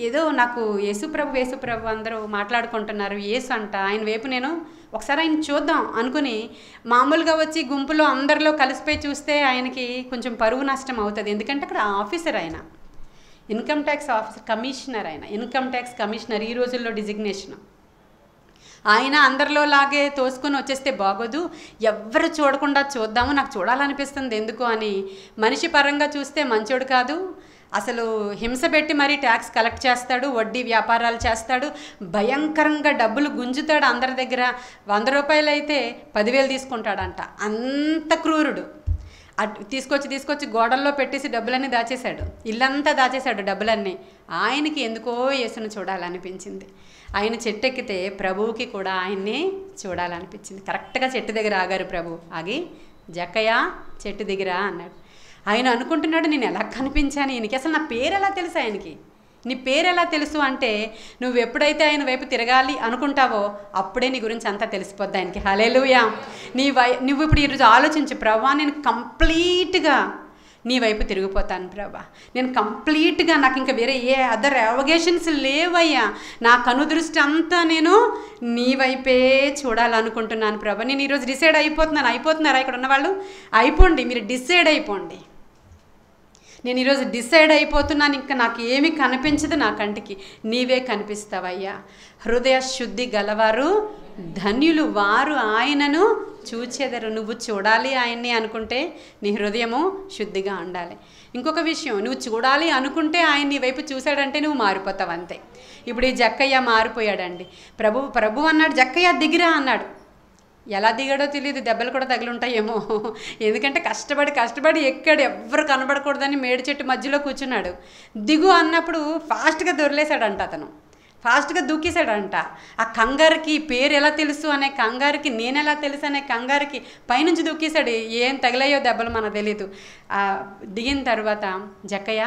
ఏదో నాకు యేసుప్రభు అందరూ మాట్లాడుకుంటున్నారు, యేసు అంట, ఆయన వైపు నేను ఒకసారి ఆయన చూద్దాం అనుకుని మామూలుగా వచ్చి గుంపులో అందరిలో కలిసిపోయి చూస్తే ఆయనకి కొంచెం పరువు నష్టం అవుతుంది. ఎందుకంటే అక్కడ ఆఫీసర్, ఆయన ఇన్కమ్ ట్యాక్స్ ఆఫీసర్, కమిషనర్, ఆయన ఇన్కమ్ ట్యాక్స్ కమిషనర్ ఈ రోజుల్లో డిజిగ్నేషన్. ఆయన అందరిలో లాగే తోసుకొని వచ్చేస్తే బాగోదు, ఎవ్వరు చూడకుండా చూద్దాము, నాకు చూడాలనిపిస్తుంది ఎందుకు అని. మనిషి పరంగా చూస్తే మంచోడు కాదు, అసలు హింస పెట్టి మరీ ట్యాక్స్ కలెక్ట్ చేస్తాడు, వడ్డీ వ్యాపారాలు చేస్తాడు, భయంకరంగా డబ్బులు గుంజుతాడు. అందరి దగ్గర 100 రూపాయలు అయితే 10,000 తీసుకుంటాడంట. అంత క్రూరుడు. అటు తీసుకొచ్చి గోడల్లో పెట్టేసి డబ్బులన్నీ దాచేశాడు, ఇల్లంతా దాచేశాడు డబ్బులన్నీ. ఆయనకి ఎందుకో యేసును చూడాలనిపించింది. ఆయన చెట్టు ఎక్కితే ప్రభువుకి కూడా ఆయన్ని చూడాలనిపించింది. కరెక్ట్గా చెట్టు దగ్గర ఆగారు ప్రభు. ఆగి జక్కయ్య చెట్టు దగ్గర అన్నాడు. ఆయన అనుకుంటున్నాడు, నేను ఎలా కనిపించాను ఈయనకి, అసలు నా పేరు ఎలా తెలుసు ఆయనకి. నీ పేరు ఎలా తెలుసు అంటే, నువ్వు ఎప్పుడైతే ఆయన వైపు తిరగాలి అనుకుంటావో అప్పుడే నీ గురించి అంతా తెలిసిపోద్ది ఆయనకి. హల్లెలూయా. నువ్వు ఇప్పుడు ఈరోజు ఆలోచించు, ప్రభా నేను కంప్లీట్గా నీ వైపు తిరిగిపోతాను ప్రభా, నేను కంప్లీట్గా, నాకు ఇంకా వేరే ఏ అదర్ అవగేషన్స్ లేవయ్యా, నా కనుదృష్టి అంతా నేను నీ వైపే చూడాలనుకుంటున్నాను ప్రభా. నేను ఈరోజు డిసైడ్ అయిపోతున్నారా ఇక్కడ ఉన్నవాళ్ళు? అయిపోండి, మీరు డిసైడ్ అయిపోండి. నేను ఈరోజు డిసైడ్ అయిపోతున్నాను, ఇంకా నాకు ఏమీ కనిపించదు నా కంటికి, నీవే కనిపిస్తావయ్యా. హృదయ శుద్ధి గలవారు ధన్యులు, వారు ఆయనను చూచెదరు. నువ్వు చూడాలి ఆయన్ని అనుకుంటే నీ హృదయము శుద్ధిగా ఉండాలి. ఇంకొక విషయం, నువ్వు చూడాలి అనుకుంటే ఆయన నీ వైపు చూశాడంటే నువ్వు మారిపోతావు అంతే. ఇప్పుడు ఈ జక్కయ్య మారిపోయాడండి. ప్రభు అన్నాడు, జక్కయ్య దిగిరా అన్నాడు. ఎలా దిగాడో తెలియదు, దెబ్బలు కూడా తగిలుంటాయేమో. ఎందుకంటే కష్టపడి ఎక్కాడు, ఎవ్వరు కనబడకూడదని మేడి చెట్టు మధ్యలో కూర్చున్నాడు. దిగు అన్నప్పుడు ఫాస్ట్గా దొరిలేశాడంట, అతను ఫాస్ట్గా దూకేశాడంట. ఆ కంగారుకి పేరు ఎలా తెలుసు అనే కంగారుకి, నేనెలా తెలుసు అనే కంగారుకి పైనుంచి దూకేశాడు. ఏం తగిలాయో దెబ్బలు మనకు తెలీదు. దిగిన తర్వాత జక్కయ్య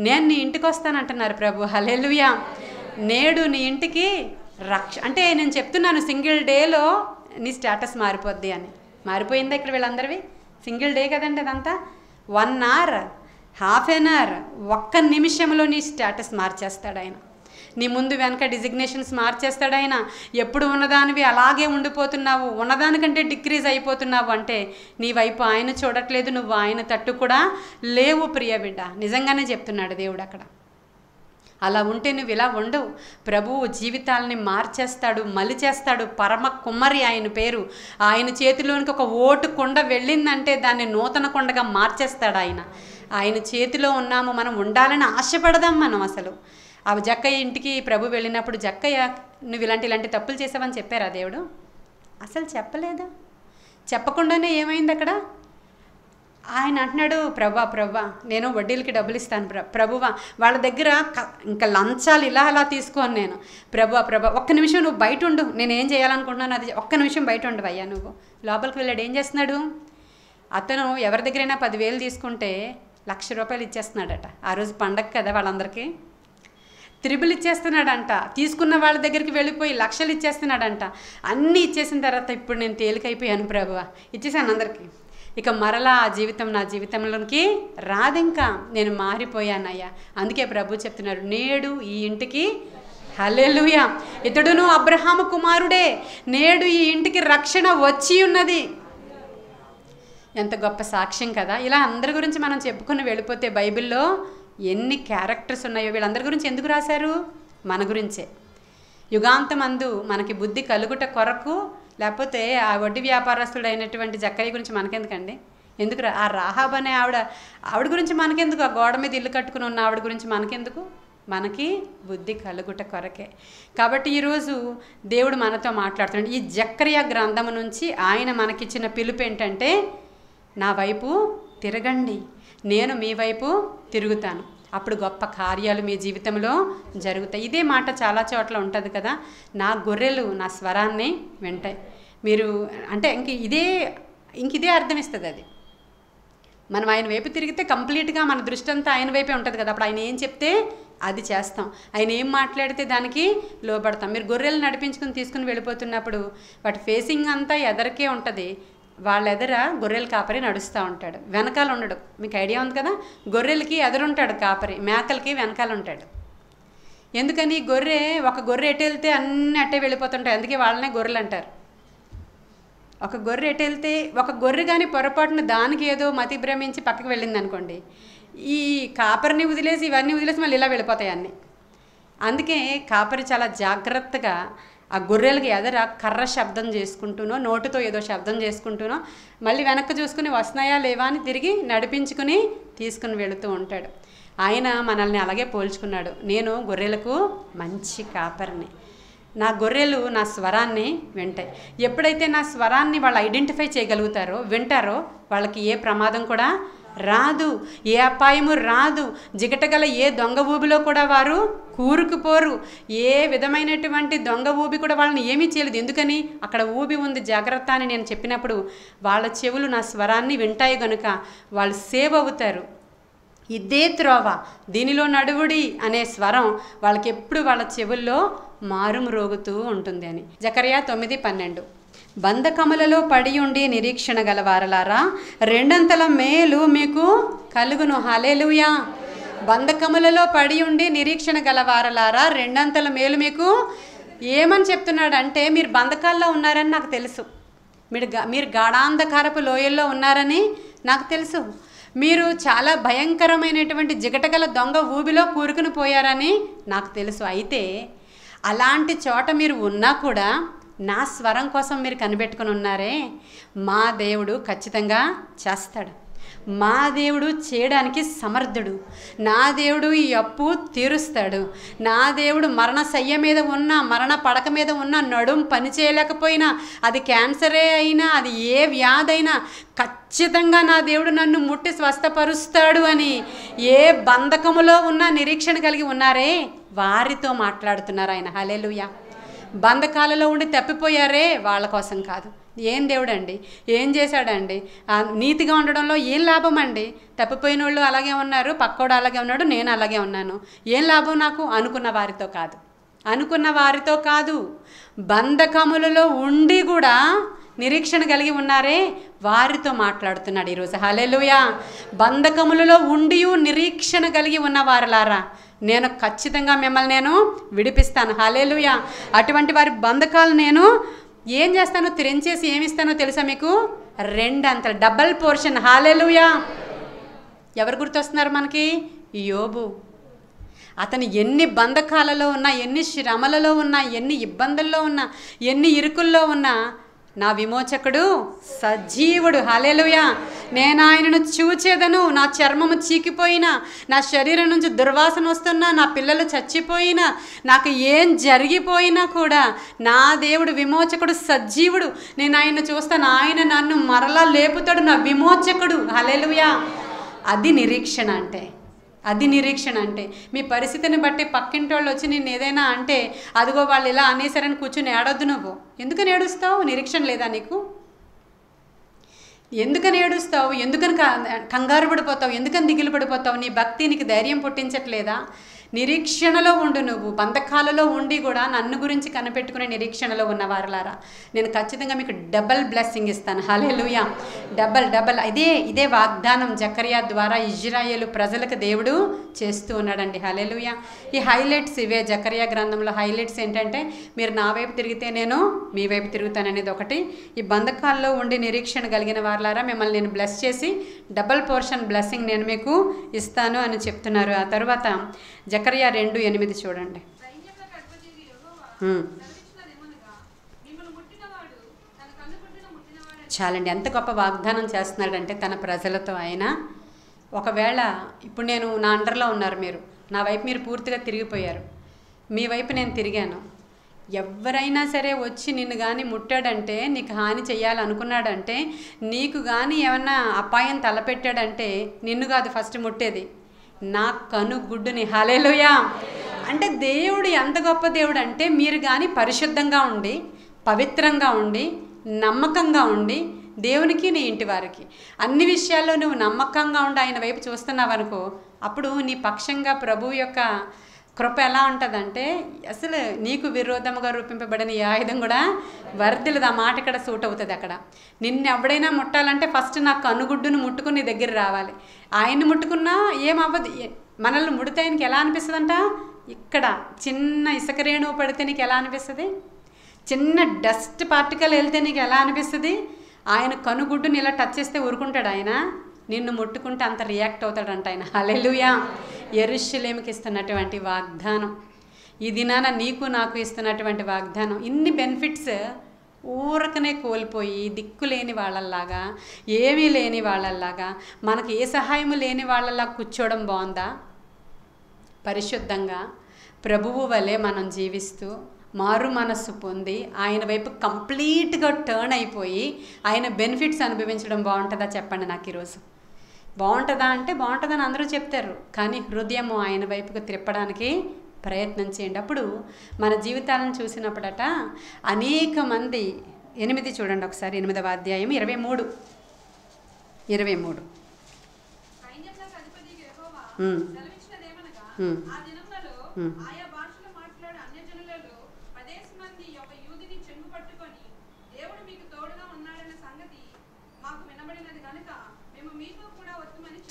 నేను నీ ఇంటికి వస్తానంటున్నారు ప్రభు. హల్లెలూయా. నేడు నీ ఇంటికి అంటే నేను చెప్తున్నాను, సింగిల్ డేలో నీ స్టేటస్ మారిపోద్ది అని. మారిపోయిందా ఇక్కడ వీళ్ళందరివి? సింగిల్ డే కదండి అదంతా. 1 hour, హాఫ్ ఎన్ అవర్, 1 నిమిషంలో నీ స్టేటస్ మార్చేస్తాడు ఆయన. నీ ముందు వెనక డిజిగ్నేషన్స్ మార్చేస్తాడు ఆయన. ఎప్పుడు ఉన్నదానివి అలాగే ఉండిపోతున్నావు, ఉన్నదానికంటే డిక్రీజ్ అయిపోతున్నావు అంటే నీ వైపు ఆయన చూడట్లేదు, నువ్వు ఆయన తట్టు కూడా లేవు ప్రియ బిడ్డ. నిజంగానే చెప్తున్నాడు దేవుడు అక్కడ. అలా ఉంటే నువ్వు ఇలా ఉండవు. ప్రభువు జీవితాలని మార్చేస్తాడు, మలిచేస్తాడు. పరమ కుమ్మరి ఆయన పేరు. ఆయన చేతిలోనికి ఒక ఓటు కొండ వెళ్ళిందంటే దాన్ని నూతన కొండగా మార్చేస్తాడు ఆయన. ఆయన చేతిలో ఉన్నాము, మనం ఉండాలని ఆశపడదాం మనం. అసలు ఆ జక్కయ్య ఇంటికి ప్రభు వెళ్ళినప్పుడు, జక్కయ్య నువ్వు ఇలాంటి తప్పులు చేసావని చెప్పారా దేవుడు? అసలు చెప్పలేదా? చెప్పకుండానే ఏమైంది అక్కడ? ఆయన అంటున్నాడు, ప్రభా నేను వడ్డీలకి డబ్బులు ఇస్తాను ప్రభువా, వాళ్ళ దగ్గర ఇంకా లంచాలు ఇలా తీసుకోను నేను. ప్రభా 1 నిమిషం నువ్వు బయట ఉండు, నేనేం చేయాలనుకుంటున్నాను అది 1 నిమిషం బయట ఉండవు అయ్యా. నువ్వు లోపలికి వెళ్ళాడు. ఏం చేస్తున్నాడు అతను? ఎవరి దగ్గరైనా 10,000 తీసుకుంటే 1,00,000 రూపాయలు ఇచ్చేస్తున్నాడట. ఆ రోజు పండగ కదా, వాళ్ళందరికీ త్రిబుల్ ఇచ్చేస్తున్నాడంట. తీసుకున్న వాళ్ళ దగ్గరికి వెళ్ళిపోయి 1,00,000 ఇచ్చేస్తున్నాడంట. అన్నీ ఇచ్చేసిన తర్వాత, ఇప్పుడు నేను తేలికైపోయాను ప్రభువా, ఇచ్చేసాను అందరికీ, ఇక మరలా ఆ జీవితం నా జీవితంలోకి రాదింకా, నేను మారిపోయానయ్యా. అందుకే ప్రభు చెప్తున్నారు, నేడు ఈ ఇంటికి హల్లెలూయా, ఇతడును అబ్రహాము కుమారుడే, నేడు ఈ ఇంటికి రక్షణ వచ్చి ఉన్నది. ఎంత గొప్ప సాక్ష్యం కదా. ఇలా అందరి గురించి మనం చెప్పుకుని వెళ్ళిపోతే బైబిల్లో ఎన్ని క్యారెక్టర్స్ ఉన్నాయో. వీళ్ళందరి గురించి ఎందుకు రాశారు? మన గురించే. యుగాంతమందు మనకి బుద్ధి కలుగుట కొరకు, లేకపోతే ఆ వడ్డీ వ్యాపారస్తుడు అయినటువంటి జక్కయ్య గురించి మనకెందుకండి? ఎందుకు? ఆ రాహాబ్ అనే ఆవిడ గురించి మనకెందుకు? ఆ గోడ మీద ఇల్లు కట్టుకుని ఉన్న ఆవిడ గురించి మనకెందుకు? మనకి బుద్ధి కలుగుట కొరకే. కాబట్టి ఈరోజు దేవుడు మనతో మాట్లాడుతున్నాడు. ఈ జకర్యా గ్రంథము నుంచి ఆయన మనకిచ్చిన పిలుపు ఏంటంటే, నా వైపు తిరగండి, నేను మీ వైపు తిరుగుతాను, అప్పుడు గొప్ప కార్యాలు మీ జీవితంలో జరుగుతాయి. ఇదే మాట చాలా చోట్ల ఉంటుంది కదా, నా గొర్రెలు నా స్వరాన్ని వింటాయి. మీరు అంటే ఇదే అర్థమిస్తుంది. అది మనం ఆయన వైపు తిరిగితే కంప్లీట్గా మన దృష్టి అంతా ఆయన వైపే ఉంటుంది కదా. అప్పుడు ఆయన ఏం చెప్తే అది చేస్తాం, ఆయన ఏం మాట్లాడితే దానికి లోబడతాం. మీరు గొర్రెలు నడిపించుకుని తీసుకుని వెళ్ళిపోతున్నప్పుడు వాటి ఫేసింగ్ అంతా ఎదరికే ఉంటుంది. వాళ్ళ ఎదర గొర్రెల కాపరి నడుస్తూ ఉంటాడు, వెనకాల ఉండడు. మీకు ఐడియా ఉంది కదా, గొర్రెలకి ఎదురుంటాడు కాపరి, మేకలకి వెనకాల ఉంటాడు. ఎందుకని ఒక గొర్రె ఎటు వెళ్తే అన్నీ అట్టే వెళ్ళిపోతుంటాయి, అందుకే వాళ్ళనే గొర్రెలు అంటారు. ఒక గొర్రె ఎటు వెళ్తే, ఒక గొర్రె కానీ పొరపాటున దానికి ఏదో మతి భ్రమించి పక్కకి వెళ్ళింది అనుకోండి, ఈ కాపరిని వదిలేసి ఇవన్నీ వదిలేసి మళ్ళీ ఇలా వెళ్ళిపోతాయి అన్నీ. అందుకే కాపరి చాలా జాగ్రత్తగా ఆ గొర్రెలకి ఎదర కర్ర శబ్దం చేసుకుంటూనో, నోటితో ఏదో శబ్దం చేసుకుంటూనో, మళ్ళీ వెనక్కి చూసుకుని వస్తున్నాయా లేవా అని తిరిగి నడిపించుకుని తీసుకుని వెళుతూ ఉంటాడు. ఆయన మనల్ని అలాగే పోల్చుకున్నాడు. నేను గొర్రెలకు మంచి కాపరిని, నా గొర్రెలు నా స్వరాన్ని వింటాయి. ఎప్పుడైతే నా స్వరాన్ని వాళ్ళు ఐడెంటిఫై చేయగలుగుతారో, వింటారో, వాళ్ళకి ఏ ప్రమాదం కూడా రాదు, ఏ అపాయము రాదు, జిగటగల ఏ దొంగ ఊబిలో కూడా వారు కూరుకుపోరు. ఏ విధమైనటువంటి దొంగ ఊబి కూడా వాళ్ళని ఏమీ చేయలేదు. ఎందుకని, అక్కడ ఊబి ఉంది, జాగ్రత్త అని నేను చెప్పినప్పుడు వాళ్ళ చెవులు నా స్వరాన్ని వింటాయి గనుక వాళ్ళు సేవ్ అవుతారు. ఇదే త్రోవ, దీనిలో నడువుడి అనే స్వరం వాళ్ళకి ఎప్పుడు వాళ్ళ చెవుల్లో మారుమ్రోగుతూ ఉంటుంది అని. జకర్యా 9:12. బంధకములలో పడి ఉండి నిరీక్షణ గలవారలారా, రెండంతల మేలు మీకు కలుగును. హల్లెలూయా. బంధకములలో పడి ఉండి నిరీక్షణ గలవారలారా, రెండంతల మేలు మీకు. ఏమని చెప్తున్నాడు అంటే, మీరు బంధకాల్లో ఉన్నారని నాకు తెలుసు, మీరు గాఢాంధకారపు లోయల్లో ఉన్నారని నాకు తెలుసు, మీరు చాలా భయంకరమైనటువంటి జిగటగల దొంగ ఊబిలో కూరుకుని పోయారని నాకు తెలుసు. అయితే అలాంటి చోట మీరు ఉన్నా కూడా నా స్వరం కోసం మీరు కనిపెట్టుకుని ఉన్నారే, మా దేవుడు ఖచ్చితంగా చేస్తాడు. మా దేవుడు చేయడానికి సమర్థుడు. నా దేవుడు ఈ అప్పు తీరుస్తాడు. నా దేవుడు మరణశయ్య మీద ఉన్న, మరణ పడక మీద ఉన్న, నడుం పని చేయలేకపోయినా, అది క్యాన్సరే అయినా, అది ఏ వ్యాధి అయినా ఖచ్చితంగా నా దేవుడు నన్ను ముట్టి స్వస్థపరుస్తాడు అని ఏ బంధకములో ఉన్న నిరీక్షణ కలిగి ఉన్నారే వారితో మాట్లాడుతున్నారు ఆయన. హల్లెలూయా. బంధకాలలో ఉండి తప్పిపోయారే వాళ్ళ కోసం కాదు. ఏం దేవుడు అండి, ఏం చేశాడండి, నీతిగా ఉండడంలో ఏం లాభం అండి? తప్పిపోయిన వాళ్ళు అలాగే ఉన్నారు, పక్కోడు అలాగే ఉన్నాడు, నేను అలాగే ఉన్నాను, ఏం లాభం నాకు? అనుకున్న వారితో కాదు, బంధకములలో ఉండి కూడా నిరీక్షణ కలిగి ఉన్నారే వారితో మాట్లాడుతున్నాడు ఈరోజు. హల్లెలూయా. బంధకములలో ఉండి నిరీక్షణ కలిగి ఉన్న వారలారా, నేను ఖచ్చితంగా మిమ్మల్ని నేను విడిపిస్తాను. హల్లెలూయా. అటువంటి వారి బంధకాలు నేను ఏం చేస్తానో, తెరించేసి ఏమిస్తానో తెలుసా మీకు? రెండంతలు, డబల్ పోర్షన్. హల్లెలూయా. ఎవరు గుర్తొస్తున్నారు మనకి? యోబు. అతను ఎన్ని బంధకాలలో ఉన్నా, ఎన్ని శ్రమలలో ఉన్నా, ఎన్ని ఇబ్బందుల్లో ఉన్నా, ఎన్ని ఇరుకుల్లో ఉన్నా, నా విమోచకుడు సజీవుడు. హల్లెలూయా. నేను ఆయనను చూచేదను, నా చర్మము చీకిపోయినా, నా శరీరం నుంచి దుర్వాసన వస్తున్నా, నా పిల్లలు చచ్చిపోయినా, నాకు ఏం జరిగిపోయినా కూడా నా దేవుడు విమోచకుడు సజీవుడు. నేను ఆయన్ని చూస్తాను, ఆయన నన్ను మరలా లేపుతాడు, నా విమోచకుడు. హల్లెలూయా. అది నిరీక్షణ అంటే. మీ పరిస్థితిని బట్టి పక్కింటి వాళ్ళు వచ్చి నేను ఏదైనా అంటే, అదిగో వాళ్ళు ఇలా అనేసారని కూర్చుని ఏడొద్దు. నువ్వు ఎందుకని ఏడుస్తావు? నిరీక్షణ లేదా నీకు? ఎందుకని ఏడుస్తావు? ఎందుకని కంగారు పడిపోతావు? ఎందుకని దిగులు పడిపోతావు? నీ భక్తి నీకు ధైర్యం పుట్టించట్లేదా? నిరీక్షణలో ఉండు. నువ్వు బంధకాలలో ఉండి కూడా నన్ను గురించి కనిపెట్టుకునే నిరీక్షణలో ఉన్న వారలారా, నేను ఖచ్చితంగా మీకు డబల్ బ్లెస్సింగ్ ఇస్తాను. హల్లెలూయా. డబల్. ఇదే వాగ్దానం జకర్యా ద్వారా ఇజ్రాయేలు ప్రజలకు దేవుడు చేస్తూ ఉన్నాడండి. హల్లెలూయా. ఈ హైలైట్స్ ఇవే. జకర్యా గ్రంథంలో హైలైట్స్ ఏంటంటే, మీరు నా వైపు తిరిగితే నేను మీ వైపు తిరుగుతాను అనేది ఒకటి. ఈ బంధకాల్లో ఉండి నిరీక్షణ కలిగిన వారలారా, మిమ్మల్ని నేను బ్లెస్ చేసి డబల్ పోర్షన్ బ్లెస్సింగ్ నేను మీకు ఇస్తాను అని చెప్తున్నారు. ఆ తర్వాత జకర్యా 2:8 చూడండి. చాలండి, ఎంత గొప్ప వాగ్దానం చేస్తున్నాడంటే తన ప్రజలతో ఆయన. ఒకవేళ ఇప్పుడు నేను నా అండర్లో ఉన్నారు, మీరు నా వైపు మీరు పూర్తిగా తిరిగిపోయారు, మీ వైపు నేను తిరిగాను. ఎవరైనా సరే వచ్చి నిన్ను కానీ ముట్టాడంటే, నీకు హాని చేయాలనుకున్నాడంటే, నీకు కానీ ఏమన్నా అపాయం తలపెట్టాడంటే నిన్ను కాదు ఫస్ట్ ముట్టేది, నా కనుగుడ్డుని. హల్లెలూయా. అంటే దేవుడు ఎంత గొప్ప దేవుడు అంటే, మీరు కానీ పరిశుద్ధంగా ఉండి, పవిత్రంగా ఉండి, నమ్మకంగా ఉండి, దేవునికి నీ ఇంటి వారికి అన్ని విషయాల్లో నువ్వు నమ్మకంగా ఉండి ఆయన వైపు చూస్తున్నావు అనుకో, అప్పుడు నీ పక్షంగా ప్రభువు యొక్క కృప ఎలా ఉంటుందంటే, అసలు నీకు విరోధముగా రూపింపబడిన ఈ ఆయుధం కూడా వర్ధిల్లదు. ఆ మాట ఇక్కడ సూట్ అవుతుంది. అక్కడ నిన్ను ఎవడైనా ముట్టాలంటే ఫస్ట్ నా కనుగుడ్డును ముట్టుకుని నీ దగ్గర రావాలి. ఆయన్ని ముట్టుకున్నా ఏమవ్వదు. మనల్ని ముడితే ఆయనకి ఎలా అనిపిస్తుందంట, ఇక్కడ చిన్న ఇసుక రేణువు పడితే నీకు ఎలా అనిపిస్తుంది, చిన్న డస్ట్ పార్టికల్ వెళ్తే నీకు ఎలా అనిపిస్తుంది, ఆయన కనుగుడ్డుని ఇలా టచ్ చేస్తే ఊరుకుంటాడు ఆయన, నిన్ను ముట్టుకుంటే అంత రియాక్ట్ అవుతాడంట ఆయన. హల్లెలూయా. యెరూషలేముకి ఇస్తున్నటువంటి వాగ్దానం, ఈ దినాన నీకు నాకు ఇస్తున్నటువంటి వాగ్దానం. ఇన్ని బెనిఫిట్స్ ఊరకనే కోల్పోయి దిక్కు లేని వాళ్ళల్లాగా, ఏమీ లేని వాళ్ళల్లాగా, మనకు ఏ సహాయము లేని వాళ్ళలా కూర్చోవడం బాగుందా? పరిశుద్ధంగా ప్రభువు వలె మనం జీవిస్తూ మారు మనస్సు పొంది ఆయన వైపు కంప్లీట్గా టర్న్ అయిపోయి ఆయన బెనిఫిట్స్ అనుభవించడం బాగుంటుందా చెప్పండి నాకు ఈరోజు. బాగుంటుందా అంటే బాగుంటుందని అందరూ చెప్తారు, కానీ హృదయము ఆయన వైపుకు తిప్పడానికి ప్రయత్నం చేయండి. అప్పుడు మన జీవితాలను చూసినప్పుడట అనేక మంది 8 చూడండి ఒకసారి, 8వ అధ్యాయం 23.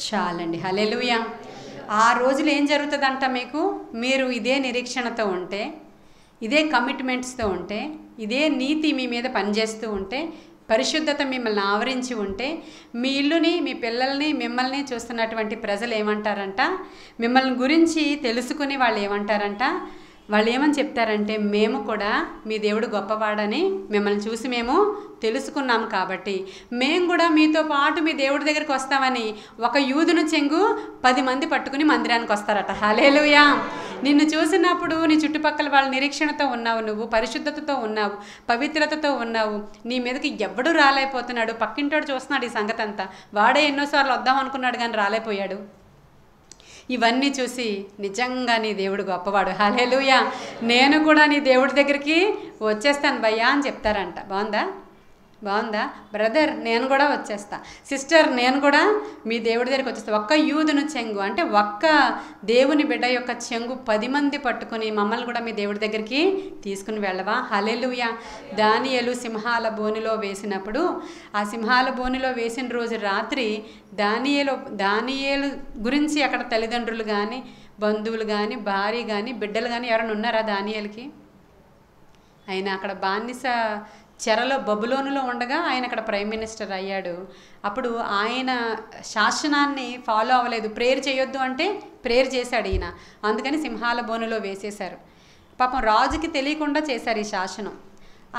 చాలండి. హల్లెలూయా. ఆ రోజులు ఏం జరుగుతుందంట మీకు, మీరు ఇదే నిరీక్షణతో ఉంటే, ఇదే కమిట్మెంట్స్తో ఉంటే, ఇదే నీతి మీ మీద పనిచేస్తూ ఉంటే, పరిశుద్ధత మిమ్మల్ని ఆవరించి ఉంటే, మీ ఇల్లుని, మీ పిల్లల్ని, మిమ్మల్ని చూస్తున్నటువంటి ప్రజలు ఏమంటారంట, మిమ్మల్ని గురించి తెలుసుకుని వాళ్ళు ఏమంటారంట, వాళ్ళు ఏమని చెప్తారంటే, మేము కూడా మీ దేవుడు గొప్పవాడని మిమ్మల్ని చూసి మేము తెలుసుకున్నాము కాబట్టి మేము కూడా మీతో పాటు మీ దేవుడి దగ్గరికి వస్తామని ఒక యూదును చెంగు 10 మంది పట్టుకుని మందిరానికి వస్తారట. హల్లెలూయా. నిన్ను చూసినప్పుడు నీ చుట్టుపక్కల వాళ్ళ నిరీక్షణతో ఉన్నావు, నువ్వు పరిశుద్ధతతో ఉన్నావు, పవిత్రతతో ఉన్నావు, నీ మీదకి ఎవడు రాలేకపోతున్నాడు. పక్కింటోడు చూస్తున్నాడు ఈ సంగతి అంతా, వాడే ఎన్నోసార్లు వద్దాం అనుకున్నాడు కానీ రాలేపోయాడు. ఇవన్నీ చూసి నిజంగా నీ దేవుడు గొప్పవాడు, హల్లెలూయా, నేను కూడా నీ దేవుడి దగ్గరికి వచ్చేస్తాను భయ్యా అని చెప్తారంట. బాగుందా? బాగుందా? బ్రదర్ నేను కూడా వచ్చేస్తా, సిస్టర్ నేను కూడా మీ దేవుడి దగ్గరికి వచ్చేస్తా. ఒక్క యూదును చెంగు అంటే ఒక్క దేవుని బిడ్డ యొక్క చెంగు 10 మంది పట్టుకుని మమ్మల్ని కూడా మీ దేవుడి దగ్గరికి తీసుకుని వెళ్ళవా? హల్లెలూయా. దానియేలు సింహాల బోనులో వేసినప్పుడు, ఆ సింహాల బోనులో వేసిన రోజు రాత్రి దానియేలు గురించి అక్కడ తల్లిదండ్రులు కానీ, బంధువులు కానీ, భార్య కానీ, బిడ్డలు కానీ ఎవరైనా ఉన్నారా దానియేలుకి? ఆయన అక్కడ బానిస చెరలో బబులోనులో ఉండగా ఆయన అక్కడ ప్రైమ్ మినిస్టర్ అయ్యాడు. అప్పుడు ఆయన శాసనాన్ని ఫాలో అవ్వలేదు. ప్రేయర్ చేయొద్దు అంటే ప్రేయర్ చేశాడు ఈయన, అందుకని సింహాల బోనులో వేసేశారు. పాపం రాజుకి తెలియకుండా చేశారు ఈ శాసనం.